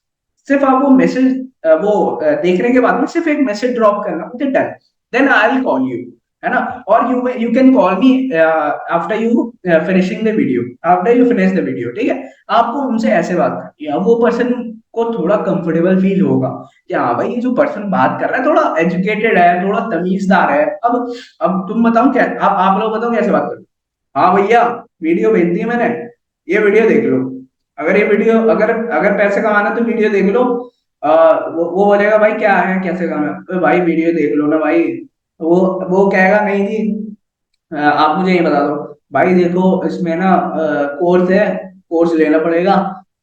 Speaker 1: सिर्फ आप वो मैसेज, वो देखने के बाद में सिर्फ एक मैसेज ड्रॉप करना मुझे, done, then I will call you, है ना। और you can call me after you finishing the video, after you finish the video, ठीक है। आपको उनसे ऐसे बात करनी है, अब वो पर्सन को थोड़ा कंफर्टेबल फील होगा कि हाँ भाई ये जो पर्सन बात कर रहा है थोड़ा एजुकेटेड है, थोड़ा तमीजदार है। अब तुम बताओ क्या, आप लोग बताओ कैसे बात करो। हाँ भैया, वीडियो भेज दी है मैंने, ये वीडियो देख लो। अगर ये वीडियो, अगर अगर पैसे कमाना तो वीडियो देख लो। वो बोलेगा भाई क्या है, कैसे कमाना है? "अबे भाई वीडियो देख लो ना भाई। वो कहेगा नहीं जी, आप मुझे ये बता दो। भाई देखो इसमें ना कोर्स है, कोर्स लेना पड़ेगा,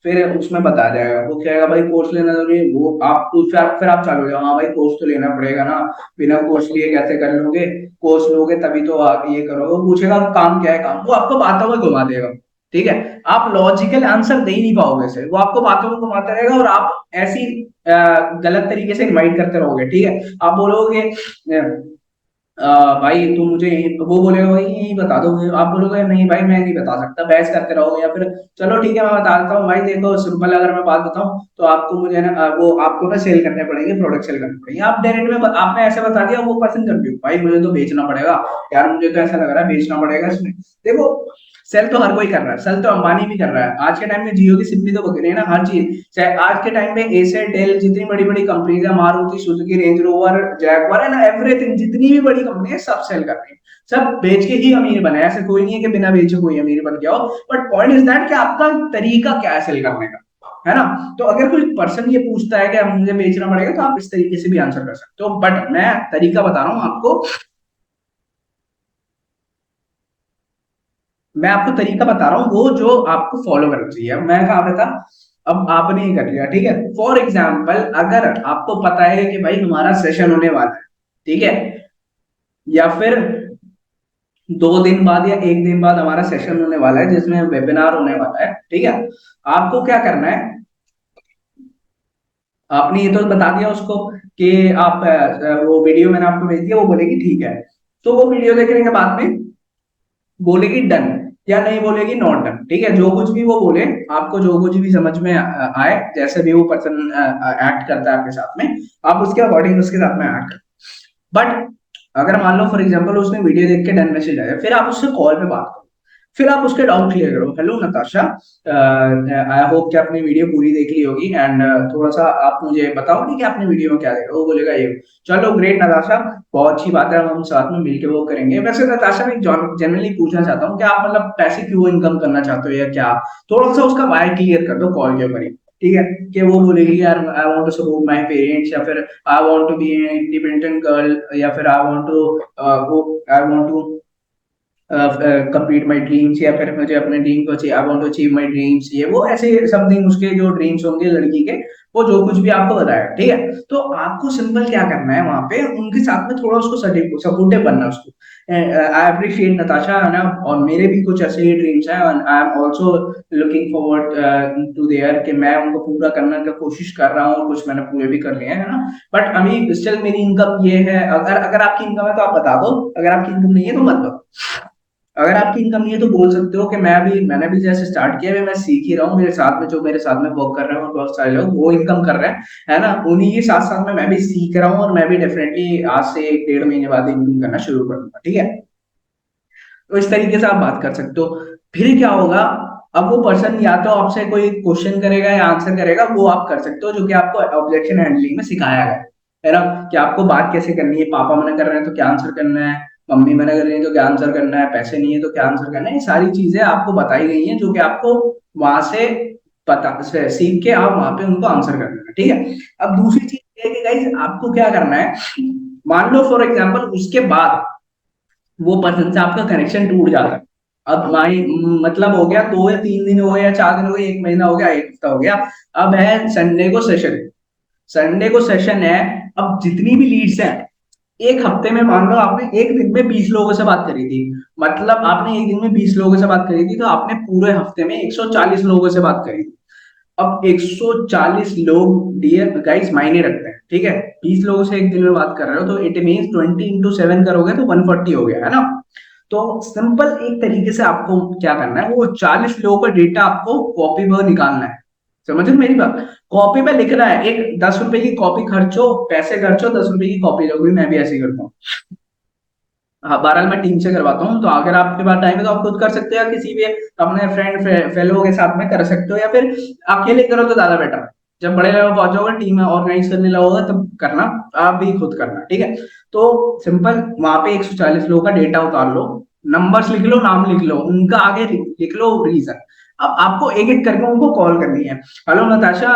Speaker 1: फिर उसमें बता जाएगा। वो कहेगा भाई कोर्स लेना जरूरी है, वो आप फिर आप चालू हो जाओ, हाँ भाई कोर्स तो लेना पड़ेगा ना, बिना कोर्स लिए कैसे कर लोगे, कोर्स लोगे तभी तो आप ये करोगे। वो पूछेगा काम क्या है, काम, वो आपको बातों में घुमा देगा, ठीक है। आप लॉजिकल आंसर दे ही नहीं पाओगे से, वो आपको बातों में घुमाता रहेगा, और आप ऐसी गलत तरीके से इनवाइट करते रहोगे, ठीक है। आप बोलोगे भाई तू मुझे वो बोलेगा भाई यही बता दो मुझे, आप बोलोगे नहीं भाई मैं नहीं बता सकता, बहस करते रहोगे, या फिर चलो ठीक है मैं बता देता हूँ भाई, देखो सिंपल अगर मैं बात बताऊं तो आपको मुझे ना वो आपको ना सेल करने पड़ेंगे, प्रोडक्ट सेल करने पड़ेंगे। आप डायरेक्ट में आपने ऐसे बता दिया, वो पर्सन कंफ्यूज, भाई मुझे तो बेचना पड़ेगा यार, मुझे तो ऐसा लग रहा है बेचना पड़ेगा इसमें। देखो सेल तो हर कोई कर रहा है, सेल तो अंबानी भी कर रहा है। आज के टाइम में जियो की सिम भी तो बक रही है ना, हर चीज। चाहे आज के टाइम में एसर, डेल, जितनी बड़ी बड़ी कंपनीज है, Maruti Suzuki, range rover, Jaguar है ना, एवरीथिंग, जितनी भी बड़ी कंपनी है सब सेल कर रही है। सब बेच के ही अमीर बने, ऐसे कोई नहीं है कि बिना बेचे कोई अमीर बन गया हो। बट पॉइंट इज दैट कि आपका तरीका क्या है सेल करने का, है ना। तो अगर कोई पर्सन ये पूछता है कि अब मुझे बेचना पड़ेगा, तो आप इस तरीके से भी आंसर कर सकते हो। बट मैं तरीका बता रहा हूँ आपको, मैं आपको तरीका बता रहा हूँ वो जो आपको फॉलो करना चाहिए। अब मैं कहा पे था, अब आपने ही कर लिया, ठीक है। फॉर एग्जाम्पल, अगर आपको पता है कि भाई हमारा सेशन होने वाला है, ठीक है, या फिर 2 दिन बाद या एक दिन बाद हमारा सेशन होने वाला है जिसमें वेबिनार होने वाला है, ठीक है। आपको क्या करना है, आपने ये तो बता दिया उसको कि आप वो वीडियो मैंने आपको भेज दिया, वो बोलेगी ठीक है। तो वो वीडियो देखने के बाद में बोलेगी डन, या नहीं बोलेगी नॉट डन, ठीक है। जो कुछ भी वो बोले, आपको जो कुछ भी समझ में आए, जैसे भी वो पर्सन एक्ट करता है आपके साथ में, आप उसके अकॉर्डिंग उसके साथ में एक्ट। बट अगर मान लो फॉर एग्जांपल उसने वीडियो देख के डन मैसेज आया, फिर आप उससे कॉल पे बात करो, फिर आप उसके डाउट क्लियर करो। हेलो नताशा, आई होप कि आपने वीडियो पूरी देख ली होगी, एंड थोड़ा सा आप मुझे बताओगे कि आपने वीडियो में क्या देखा। वो बोलेगा ये, चलो ग्रेट नताशा, बहुत अच्छी बात है, हम साथ में मिलकर वो करेंगे। वैसे नताशा, मैं जनरली पूछना चाहता हूँ कि आप मतलब पैसे क्यों इनकम करना चाहते हो या क्या, थोड़ा सा उसका वाई क्लियर कर दो कॉल के ऊपर ही, ठीक है। कि वो बोलेगी यार I want to support my parents, या फिर I want to be an independent girl, या फिर I want to complete my dreams, या फिर मुझे अपने ड्रीम को achieve, I want to achieve my dreams, ये वो ऐसे समथिंग उसके जो ड्रीम्स होंगे लड़की के, वो जो कुछ भी आपको बताया, ठीक है। तो आपको सिंपल क्या करना है, वहां पे उनके साथ में थोड़ा उसको सपोर्टिव बनना उसको। आई अप्रिशिएट नताशा, है ना, और मेरे भी कुछ ऐसे ही ड्रीम्स हैं, I am also looking forward to there, कि मैं उनको पूरा करने की कोशिश कर रहा हूँ, कुछ मैंने पूरे भी कर लिए हैं, है ना। बट अभी स्टिल मेरी इनकम ये है, अगर अगर आपकी इनकम है तो आप बता दो, अगर आपकी इनकम नहीं है तो मत बताओ। अगर आपकी इनकम नहीं है तो बोल सकते हो कि मैंने भी जैसे स्टार्ट किया है, मैं सीख ही रहा हूँ, मेरे साथ में जो मेरे साथ में वर्क कर रहे हैं और बहुत सारे लोग वो इनकम कर रहे हैं, है ना। उन्हीं के साथ साथ में मैं भी सीख रहा हूँ, और मैं भी डेफिनेटली आज से 1-1.5 महीने बाद इनकम करना शुरू करूंगा, ठीक है। तो इस तरीके से आप बात कर सकते हो। फिर क्या होगा, अब वो पर्सन या तो आपसे कोई क्वेश्चन करेगा या आंसर करेगा, वो आप कर सकते हो, जो कि आपको ऑब्जेक्शन हैंडलिंग में सिखाया गया है ना, कि आपको बात कैसे करनी है। पापा मना कर रहे हैं तो क्या आंसर करना है, मम्मी मना कर रही है तो क्या आंसर करना है, पैसे नहीं है तो क्या आंसर करना है, ये सारी चीजें आपको बताई गई हैं, जो कि आपको वहां से पता से सीख के आप वहां पे उनको आंसर करना है, ठीक है। अब दूसरी चीज ये है कि गाइस आपको क्या करना है, मान लो फॉर एग्जाम्पल उसके बाद वो पर्सन से आपका कनेक्शन टूट जाता है। अब माई मतलब हो गया 2 या 3 दिन हो गए, या 4 दिन हो गए, 1 महीना हो गया, एक हफ्ता हो गया। अब है संडे को सेशन, संडे को सेशन है। अब जितनी भी लीड्स हैं, एक हफ्ते में मान लो आपने एक दिन में 20 लोगों से बात करी थी, मतलब आपने एक दिन में 20 लोगों से बात करी थी, तो आपने पूरे हफ्ते में 140 लोगों से बात करी थी। अब 140 लोग डियर गाइस मायने रखते हैं, ठीक है। 20 लोगों से एक दिन में बात कर रहे हो, तो इट मीन 20 × 7 करोगे तो 140 हो गया, है ना। तो सिंपल एक तरीके से आपको क्या करना है, वो 40 लोगों का डेटा आपको कॉपी पर निकालना है। समझ रहे मेरी बात, कॉपी पे लिखना है, एक 10 रुपए की कॉपी खर्चो, पैसे खर्चो, 10 रुपए की कॉपी लोगी, मैं भी ऐसे ही करता हूँ। हाँ, बहरहाल मैं टीम से करवाता हूँ, तो अगर आपके पास टाइम है तो आप खुद कर सकते हो, या किसी भी अपने फ्रेंड फेलो के साथ में कर सकते हो, या फिर अकेले करो तो ज्यादा बेटर है। जब बड़े लेवल पहुंचोगे, टीम में ऑर्गेनाइज करने लगोगे, तब करना, आप भी खुद करना, ठीक है। तो सिंपल वहां पे 140 लोगों का डेटा उतार लो, नंबर्स लिख लो, नाम लिख लो, उनका आगे लिख लो रीजन। अब आपको एक एक करके उनको कॉल करनी है। हेलो नताशा,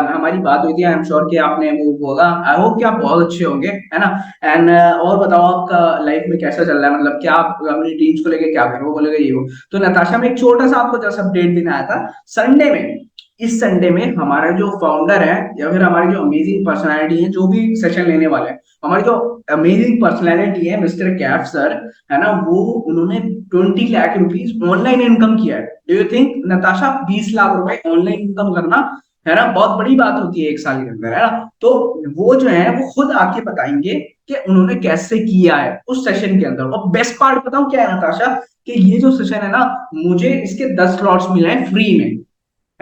Speaker 1: हमारी बात हुई थी, आई एम श्योर कि आपने वो बोला, आई होप कि आप बहुत अच्छे होंगे, है ना। एंड और बताओ आपका लाइफ में कैसा चल रहा है, मतलब क्या आप अपनी टीम्स को लेके क्या करो, वो बोलेगा ये हो। तो नताशा, में एक छोटा सा आपको जस्ट अपडेट देना आया था संडे में। इस संडे में हमारा जो फाउंडर है, या फिर हमारी जो अमेजिंग पर्सनालिटी है, जो भी सेशन लेने वाले हैं, हमारी जो अमेजिंग पर्सनालिटी है मिस्टर कैफ सर, है ना, वो उन्होंने 20 लाख रुपीज ऑनलाइन इनकम किया है। Do you think Natasha, 20 lakh रुपए ऑनलाइन इनकम करना, है ना, बहुत बड़ी बात होती है एक साल के अंदर, है ना। तो वो जो है वो खुद आके बताएंगे कि उन्होंने कैसे किया है उस सेशन के अंदर। और बेस्ट पार्ट बताऊं क्या है नताशा, कि ये जो सेशन है ना, मुझे इसके 10 स्लॉट्स मिले हैं फ्री में,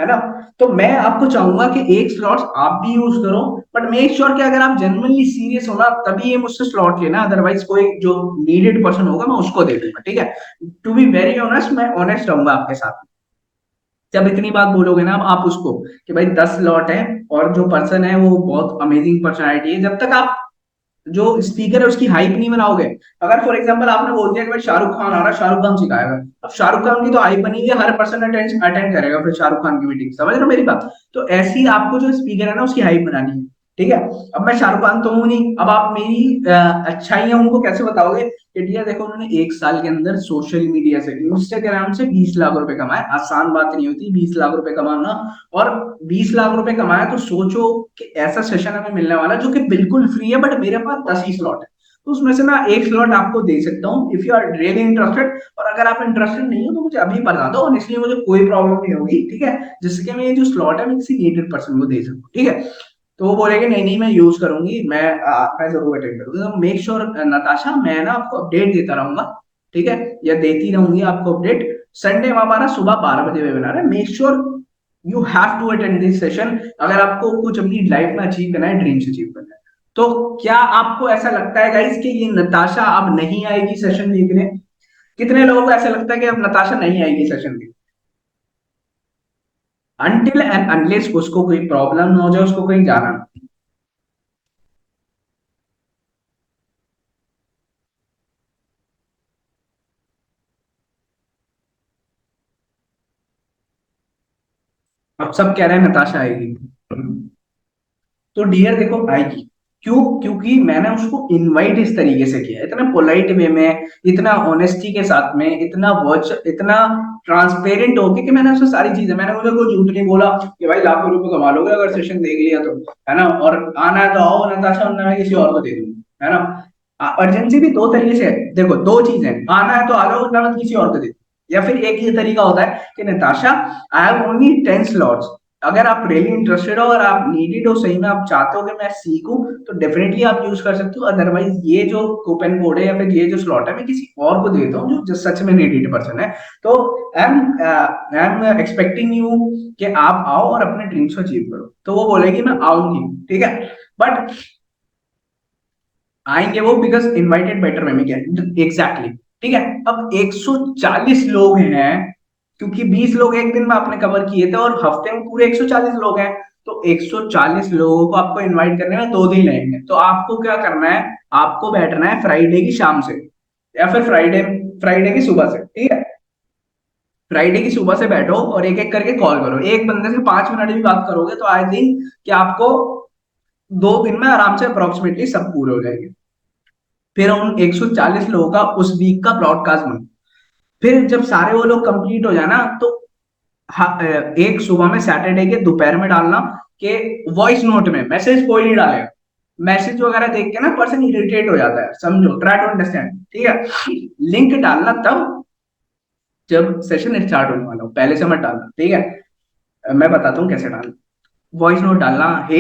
Speaker 1: है ना। तो मैं आपको चाहूंगा कि एक स्लॉट आप भी यूज करो, बट मेक श्योर कि अगर आप जेन्युइनली सीरियस हो ना तभी ये मुझसे स्लॉट लेना, अदरवाइज कोई जो नीडेड पर्सन होगा मैं उसको दे दूंगा, ठीक है। टू बी वेरी ऑनेस्ट, मैं ऑनेस्ट रहूंगा आपके साथ। जब इतनी बात बोलोगे ना आप उसको कि भाई 10 स्लॉट है और जो पर्सन है वो बहुत अमेजिंग पर्सनैलिटी है, जब तक आप जो स्पीकर है उसकी हाइप नहीं बनाओगे। अगर फॉर एग्जांपल आपने बोल दिया कि भाई शाहरुख खान आ रहा है, शाहरुख खान सिखाएगा, अब शाहरुख खान की तो हाइप बनी हुई है, हर पर्सन अटेंड अटेंड करेगा फिर शाहरुख खान की मीटिंग, समझ रहे हो मेरी बात। तो ऐसी ही आपको जो स्पीकर है ना उसकी हाइप बनानी है, ठीक है। अब मैं शाहरुख खान तो हूं नहीं, अब आप मेरी अच्छाइयां उनको कैसे बताओगे कि डियर देखो उन्होंने एक साल के अंदर सोशल मीडिया से, इंस्टाग्राम से 20 लाख रुपए कमाए, आसान बात नहीं होती 20 लाख रुपए कमाना। और 20 लाख रुपए कमाया तो सोचो कि ऐसा सेशन हमें मिलने वाला है जो कि बिल्कुल फ्री है, बट मेरे पास 10 ही स्लॉट है, तो उसमें से मैं एक स्लॉट आपको दे सकता हूँ if you are really interested. और अगर आप इंटरेस्टेड नहीं हो तो मुझे अभी बता दो, ऑनेस्टली मुझे कोई प्रॉब्लम नहीं होगी, ठीक है, जिसके मैं ये जो स्लॉट है मैं किसी नीडेड पर्सन को दे सकूँ, ठीक है। तो वो बोलेगे नहीं नहीं मैं यूज करूंगी, मैं जरूर अटेंड करूंगी। तो मेक श्योर नताशा, मैं ना आपको अपडेट देता रहूंगा, ठीक है, या देती रहूंगी आपको अपडेट। संडे में हमारा सुबह 12 बजे वेबिनार है, make sure you have to attend this session, अगर आपको कुछ अपनी लाइफ में अचीव करना है, ड्रीम्स अचीव करना है। तो क्या आपको ऐसा लगता है गाइस कि ये नताशा अब नहीं आएगी सेशन देखने? कितने लोगों को ऐसा लगता है कि अब नताशा नहीं आएगी सेशन देखने? अनटिल एंड अनलेस उसको कोई प्रॉब्लम ना हो जाए, उसको कहीं जाना ना। अब सब कह रहे हैं नताशा आएगी, तो डियर देखो आएगी। क्यों? क्योंकि मैंने उसको इनवाइट इस तरीके से किया, इतना पोलाइट वे में, इतना ऑनेस्टी के साथ में, इतना वर्च, इतना ट्रांसपेरेंट होके कि मैंने उससे सारी चीजें, मैंने मुझे कोई झूठ नहीं बोला कि भाई लाखों रुपए कमा लोगे अगर सेशन देख लिया तो, है ना, और आना है तो आओ नताशा, वरना मैं किसी और को दे दूंगा, है ना। अर्जेंसी भी दो तरीके से है, देखो दो चीजें, आना है तो आ जाओ वरना मैं किसी और को दे दूंगा, या फिर एक ये तरीका होता है कि Natasha I have only 10 slots, अगर आप रियली इंटरेस्टेड हो और आप नीडेड हो, सही में आप चाहते हो कि मैं सीखूं, तो डेफिनेटली आप यूज कर सकते हो, अदरवाइज ये जो कूपन कोड है या फिर ये जो स्लॉट है मैं किसी और को देता हूँ जो सच में नीडेड पर्सन है। तो आई एम एक्सपेक्टिंग यू कि आप आओ और अपने ड्रीम्स को अचीव करो। तो वो बोलेगी मैं आऊंगी, ठीक है, बट आएंगे वो बिकॉज इनवाइटेड बेटर वे में क्या एग्जैक्टली, ठीक है। अब 140 लोग हैं, क्योंकि 20 लोग एक दिन में आपने कवर किए थे और हफ्ते में पूरे 140 लोग हैं, तो 140 लोगों को आपको इनवाइट करने में 2 दिन लगेंगे। तो आपको क्या करना है, आपको बैठना है फ्राइडे की शाम से या फिर फ्राइडे फ्राइडे की सुबह से, ठीक है। फ्राइडे की सुबह से बैठो और एक एक करके कॉल करो, एक बंदे से 5 मिनट भी बात करोगे तो आई थिंक कि आपको 2 दिन में आराम से अप्रोक्सीमेटली सब पूरे हो जाएंगे। फिर उन 140 लोगों का उस वीक का ब्रॉडकास्ट बनो। फिर जब सारे वो लोग कंप्लीट हो जाए ना तो एक सुबह में सैटरडे के दोपहर में डालना कि वॉइस नोट में, मैसेज कोई नहीं डालेगा, मैसेज वगैरह देख के ना पर्सन इरिटेट हो जाता है, समझो, ट्राई टू अंडरस्टैंड, ठीक है। लिंक डालना तब जब सेशन स्टार्ट होने वाला हो, पहले से मत डालना, ठीक है। मैं बताता हूँ कैसे डालना। वॉइस नोट डालना, हे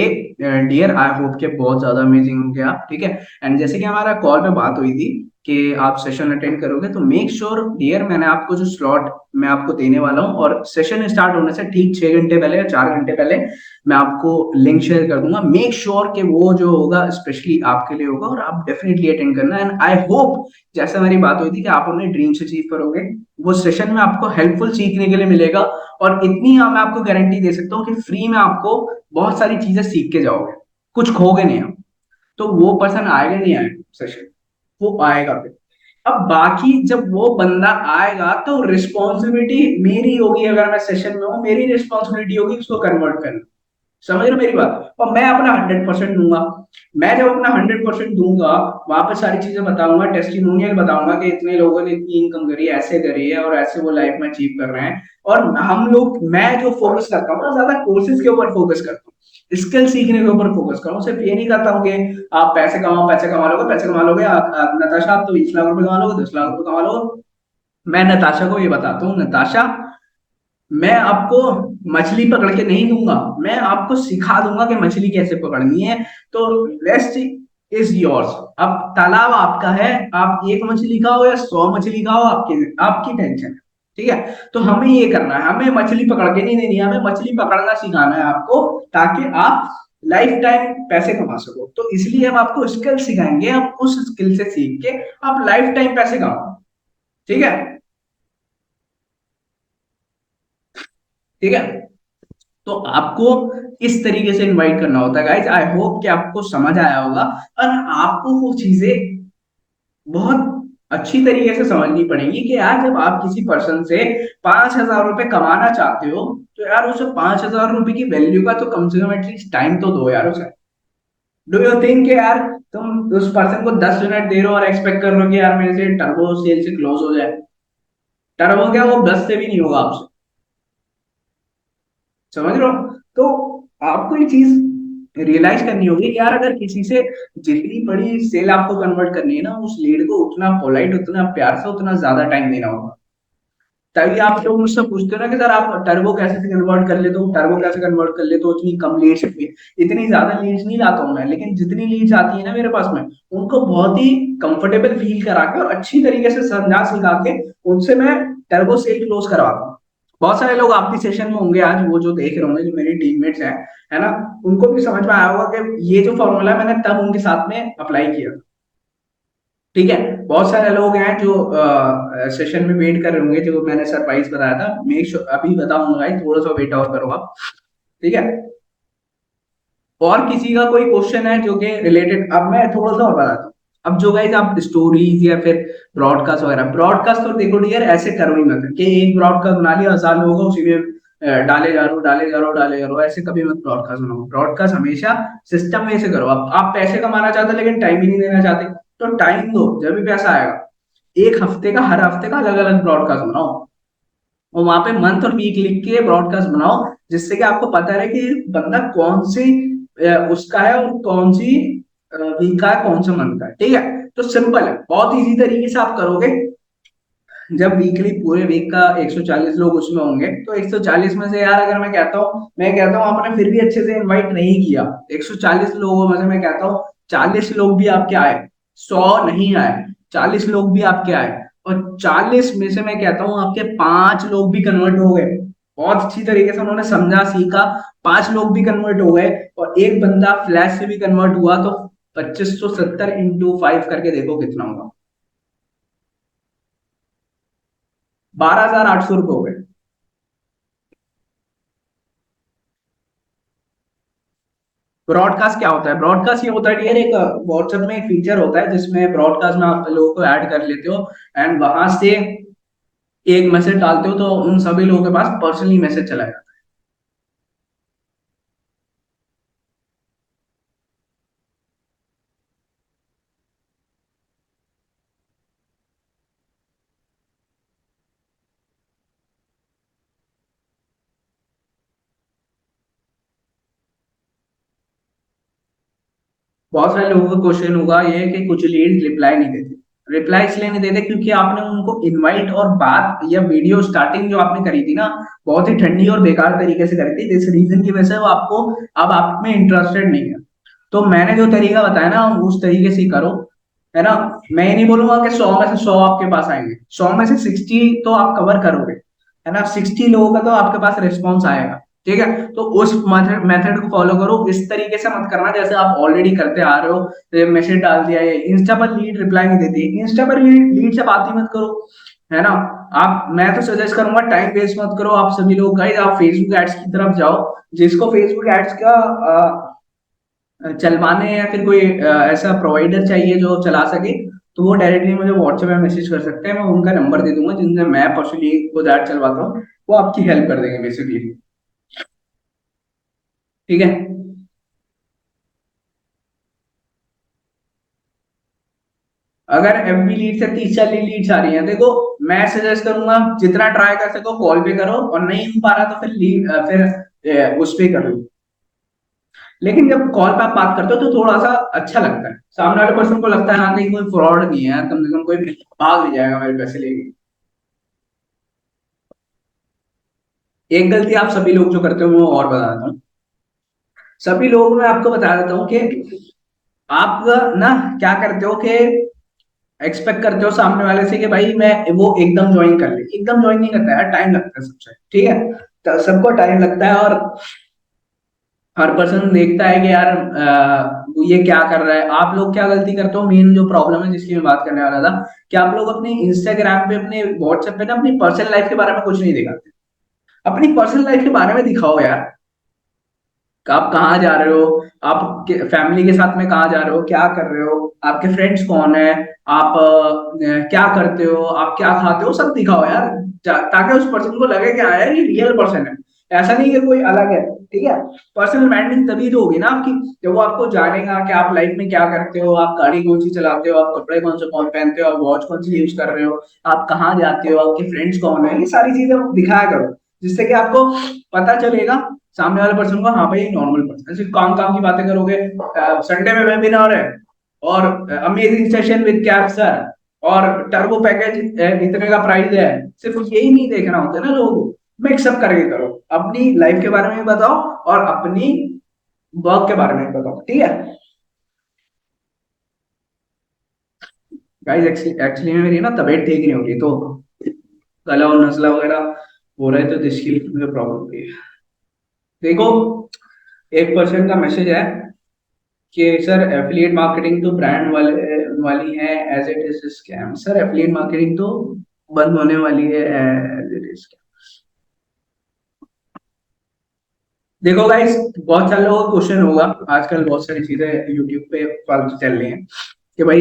Speaker 1: डियर आई होप के बहुत ज्यादा अमेजिंग हो गया, ठीक है। एंड जैसे कि हमारा कॉल पे बात हुई थी कि आप सेशन अटेंड करोगे, तो मेक श्योर डियर मैंने आपको जो स्लॉट मैं आपको देने वाला हूँ, और सेशन स्टार्ट होने से ठीक 6 घंटे पहले या 4 घंटे पहले मैं आपको लिंक शेयर कर दूंगा। मेक श्योर कि वो जो होगा स्पेशली आपके लिए होगा और आप डेफिनेटली अटेंड करना। एंड आई होप जैसे हमारी बात हुई थी कि आप अपने ड्रीम्स अचीव करोगे, वो सेशन में आपको हेल्पफुल सीखने के लिए मिलेगा। और इतनी हाँ मैं आपको गारंटी दे सकता हूँ कि फ्री में आपको बहुत सारी चीजें सीख के जाओगे, कुछ खोगे नहीं आप। तो वो पर्सन आएगा नहीं आएगा सेशन, वो आएगा फिर। अब बाकी जब वो बंदा आएगा तो रिस्पॉन्सिबिलिटी मेरी होगी, अगर मैं सेशन में हूँ मेरी रिस्पॉन्सिबिलिटी होगी उसको कन्वर्ट करना, समझ रहे हो मेरी बात। और मैं अपना 100% दूंगा। मैं जब अपना 100% दूंगा, वहां पे सारी चीजें बताऊंगा, टेस्टिमोनियल बताऊंगा कि इतने लोगों ने इतनी इनकम करी है, ऐसे करी है और ऐसे वो लाइफ में अचीव कर रहे हैं। और हम लोग, मैं जो फोकस करता हूँ ना, ज्यादा कोर्सेज के ऊपर फोकस करता हूँ, स्किल सीखने के ऊपर फोकस करता हूँ। सिर्फ ये नहीं करता हूँ कि आप पैसे कमा लोगे, पैसे कमा लोगे, नताशा आप तो 20 लाख रुपए कमा लोगे, 10 लाख रुपए कमा लोगे। मैं नताशा को ये बताता हूँ, नताशा मैं आपको मछली पकड़ के नहीं दूंगा, मैं आपको सिखा दूंगा कि मछली कैसे पकड़नी है। तो रेस्ट इज योर्स, अब तालाब आपका है, आप एक मछली खाओ या 100 मछली खाओ, आपकी आपकी टेंशन है, ठीक है। तो हमें ये करना है, हमें मछली पकड़ के नहीं देनी है, हमें मछली पकड़ना सिखाना है आपको, ताकि आप लाइफ टाइम पैसे कमा सको। तो इसलिए हम आपको स्किल सिखाएंगे, आप उस स्किल से सीख के आप लाइफ टाइम पैसे कमाओ। ठीक है। ठीक है। तो आपको इस तरीके से इनवाइट करना होता है गाइज। आई होप कि आपको समझ आया होगा, और आपको वो चीजें बहुत अच्छी तरीके से समझनी पड़ेगी कि यार जब आप किसी पर्सन से 5,000 रुपए कमाना चाहते हो, तो यार उसे 5,000 रुपए की वैल्यू का तो कम से कम एटलीस्ट टाइम तो दो यार उसे। डू यू थिंक यार तुम उस पर्सन को 10 मिनट दे रहे हो और एक्सपेक्ट कर रहे हो कि यार मेरे से टर्बो सेल से क्लोज हो जाए? टर्बो क्या, वो 10 से भी नहीं होगा आपसे। समझ रहे हो? तो आपको ये चीज रियलाइज करनी होगी कि यार अगर किसी से जितनी बड़ी सेल आपको कन्वर्ट करनी है ना, उस लीड को उतना पोलाइट, उतना प्यार से, उतना ज्यादा टाइम देना होगा। तभी आप लोग मुझसे पूछते हो ना कि सर आप टर्बो कैसे कन्वर्ट कर लेते हो, टर्बो कैसे कन्वर्ट कर लेते हो इतनी कम लीड्स पे। इतनी ज्यादा लीड्स नहीं लाता हूं मैं, लेकिन जितनी लीड्स आती है ना मेरे पास में, उनको बहुत ही कंफर्टेबल फील करा के और अच्छी तरीके से समझा सिखा के उनसे मैं टर्बो सेल क्लोज करवाता हूँ। बहुत सारे लोग आपकी सेशन में होंगे आज, वो जो देख रहे होंगे, जो मेरी टीममेट्स हैं, है ना, उनको भी समझ में आया होगा कि ये जो फॉर्मूला मैंने तब उनके साथ में अप्लाई किया। ठीक है। बहुत सारे लोग हैं जो सेशन में वेट कर रहे होंगे, जो मैंने सरप्राइज बताया था, मेक श्योर अभी बताऊंगा भाई, थोड़ा सा वेट और करो आप। ठीक है। और किसी का कोई क्वेश्चन है जो कि रिलेटेड, अब मैं थोड़ा सा और बताता हूँ। अब जो गाइज आप स्टोरीज या फिर ब्रॉडकास्ट वगैरह, ब्रॉडकास्ट तो देखो यार ऐसे करो ही मत कि एक ब्रॉडकास्ट बना लिया, 1,000 लोगों को उसी में डाले जा रहे हो, डाले जा रहे हो, डाले जा रहे हो, ऐसे कभी मत ब्रॉडकास्ट बनाओ। ब्रॉडकास्ट हमेशा सिस्टम में से करो। आप पैसे कमाना चाहते हो लेकिन टाइम ही नहीं देना चाहते, तो टाइम दो, जब भी पैसा आएगा। एक हफ्ते का, हर हफ्ते का अलग अलग ब्रॉडकास्ट बनाओ, और वहां पे मंथ और वीक लिख के ब्रॉडकास्ट बनाओ, जिससे कि आपको पता रहे कि बंदा कौन सी उसका है, और कौन सी वीक का है, कौन सा मंथ का है। ठीक है। तो सिंपल है, बहुत इजी तरीके से आप करोगे। जब वीकली पूरे वीक का 140 लोग उसमें होंगे, तो 140 में से यार अगर मैं कहता हूँ आपने फिर भी अच्छे से इनवाइट नहीं किया, 140 लोगों में से मैं कहता हूँ 40 लोग भी आपके आए, 100 नहीं आए, 40 लोग भी आपके आए, और 40 में से मैं कहता हूँ आपके 5 लोग भी कन्वर्ट हो गए, बहुत अच्छी तरीके से उन्होंने समझा सीखा, 5 लोग भी कन्वर्ट हो गए, और एक बंदा फ्लैश से भी कन्वर्ट हुआ, तो 2570 × 5 करके देखो कितना होगा। 12,800 रुपये हो गए। ब्रॉडकास्ट क्या होता है? ब्रॉडकास्ट ये होता है यार, एक व्हाट्सएप में एक फीचर होता है जिसमें ब्रॉडकास्ट में आप लोगों को ऐड कर लेते हो, एंड वहां से एक मैसेज डालते हो, तो उन सभी लोगों के पास पर्सनली मैसेज चला जाता है। बहुत सारे लोगों का क्वेश्चन होगा ये कि कुछ लीड रिप्लाई नहीं देते। रिप्लाई इसलिए नहीं देते क्योंकि आपने उनको इनवाइट और बात या वीडियो स्टार्टिंग जो आपने करी थी ना, बहुत ही ठंडी और बेकार तरीके से करी थी, जिस रीजन की वजह से वो आपको अब आप में इंटरेस्टेड नहीं है। तो मैंने जो तरीका बताया ना, उस तरीके से ही करो, है ना। मैं ये नहीं बोलूंगा कि 100 में से 100 आपके पास आएंगे, 100 में से 60 तो आप कवर करोगे, है ना, 60 लोगों का तो आपके पास रिस्पॉन्स आएगा। ठीक है। तो उस मेथड को फॉलो करो, इस तरीके से मत करना जैसे आप ऑलरेडी करते आ रहे हो, मैसेज डाल दिया है। इंस्टा पर लीड रिप्लाई नहीं देती, इंस्टा पर लीड से बात ही मत करो, है ना। आप, मैं तो सजेस्ट करूंगा टाइम वेस्ट मत करो आप सभी लोग, गाइस आप फेसबुक एड्स की तरफ जाओ। जिसको फेसबुक एड्स का चलवाने या फिर कोई ऐसा प्रोवाइडर चाहिए जो चला सके, तो वो डायरेक्टली मुझे व्हाट्सएप में मैसेज कर सकते हैं, मैं उनका नंबर दे दूंगा, जिनसे मैं पर्सनली खुद ऐड चलवाता हूँ, वो आपकी हेल्प कर देंगे बेसिकली। ठीक है। अगर एफबी लीड से 30-40 लीड्स आ रही हैं, देखो मैं सजेस्ट करूंगा जितना ट्राई कर सको कॉल पे करो, और नहीं हो पा रहा तो फिर उस पे करो। लेकिन जब कॉल पे आप बात करते हो तो थोड़ा सा अच्छा लगता है, सामने वाले पर्सन को लगता है हाँ कहीं कोई फ्रॉड नहीं है, कम से कम कोई भाग नहीं जाएगा मेरे पैसे लेके। एक गलती आप सभी लोग जो करते हो वो और बताता हूँ। सभी लोग, मैं आपको बता देता हूँ कि आप ना क्या करते हो कि एक्सपेक्ट करते हो सामने वाले से कि भाई मैं वो एकदम ज्वाइन कर ले, एकदम ज्वाइन नहीं करता यार, टाइम लगता है सबसे, ठीक है। तो सबको टाइम लगता है, और हर पर्सन देखता है कि यार वो ये क्या कर रहा है। आप लोग क्या गलती करते हो, मेन जो प्रॉब्लम है जिसकी मैं बात करने वाला था, कि आप लोग अपने इंस्टाग्राम पे, अपने व्हाट्सएप पे ना अपनी पर्सनल लाइफ के बारे में कुछ नहीं दिखाते। अपनी पर्सनल लाइफ के बारे में दिखाओ यार, कि आप कहाँ जा रहे हो, आप फैमिली के साथ में कहाँ जा रहे हो, क्या कर रहे हो, आपके फ्रेंड्स कौन है, आप क्या करते हो, आप क्या खाते हो, सब दिखाओ यार, ताकि उस पर्सन को लगे कि हाँ यार ये रियल पर्सन है, ऐसा नहीं कि कोई अलग है, ठीक है। पर्सनल ब्रांडिंग तभी तो होगी ना आपकी, जब वो आपको जानेगा कि आप लाइफ में क्या करते हो, आप गाड़ी कौन सी चलाते हो, आप कपड़े कौन से कौन पहनते हो, आप वॉच कौन सी यूज कर रहे हो, आप कहाँ जाते हो, आपके फ्रेंड्स कौन है, ये सारी चीजें दिखाया करो, जिससे कि आपको पता चलेगा सामने वाले पर्सन को, हाँ भाई नॉर्मल पर्सन। सिर्फ काम काम की बातें करोगे, संडे में वेबिनार है, और amazing session with cap sir, और टर्बो पैकेज इतने का प्राइस है, सिर्फ यही नहीं देखना होता है ना लोगों को, मिक्सअप करके करो, अपनी लाइफ के बारे में भी बताओ और अपनी वर्क के बारे में भी बताओ, ठीक है। गाइस एक्चुअली में मेरी ना तबीयत ठीक नहीं हो रही, तो गला और नजला वगैरह हो रहा है, तो जिसकी मुझे प्रॉब्लम हो रही है। देखो, एक पर्सन का मैसेज है कि सर एफिलिएट मार्केटिंग तो ब्रांड वाले वाली है, as it is scam. Sir affiliate marketing तो बंद होने वाली है, एज इट इज। देखो गाइस, बहुत सारे लोगों का क्वेश्चन होगा, आजकल बहुत सारी चीजें यूट्यूब पे फालतू चल रही हैं कि भाई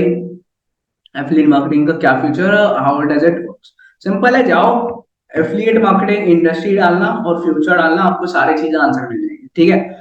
Speaker 1: एफिलिएट मार्केटिंग का क्या future, how does it work. Simple है, जाओ एफिलिएट मार्केटिंग इंडस्ट्री डालना और फ्यूचर डालना, आपको सारी चीजें आंसर मिल जाएंगी, ठीक है।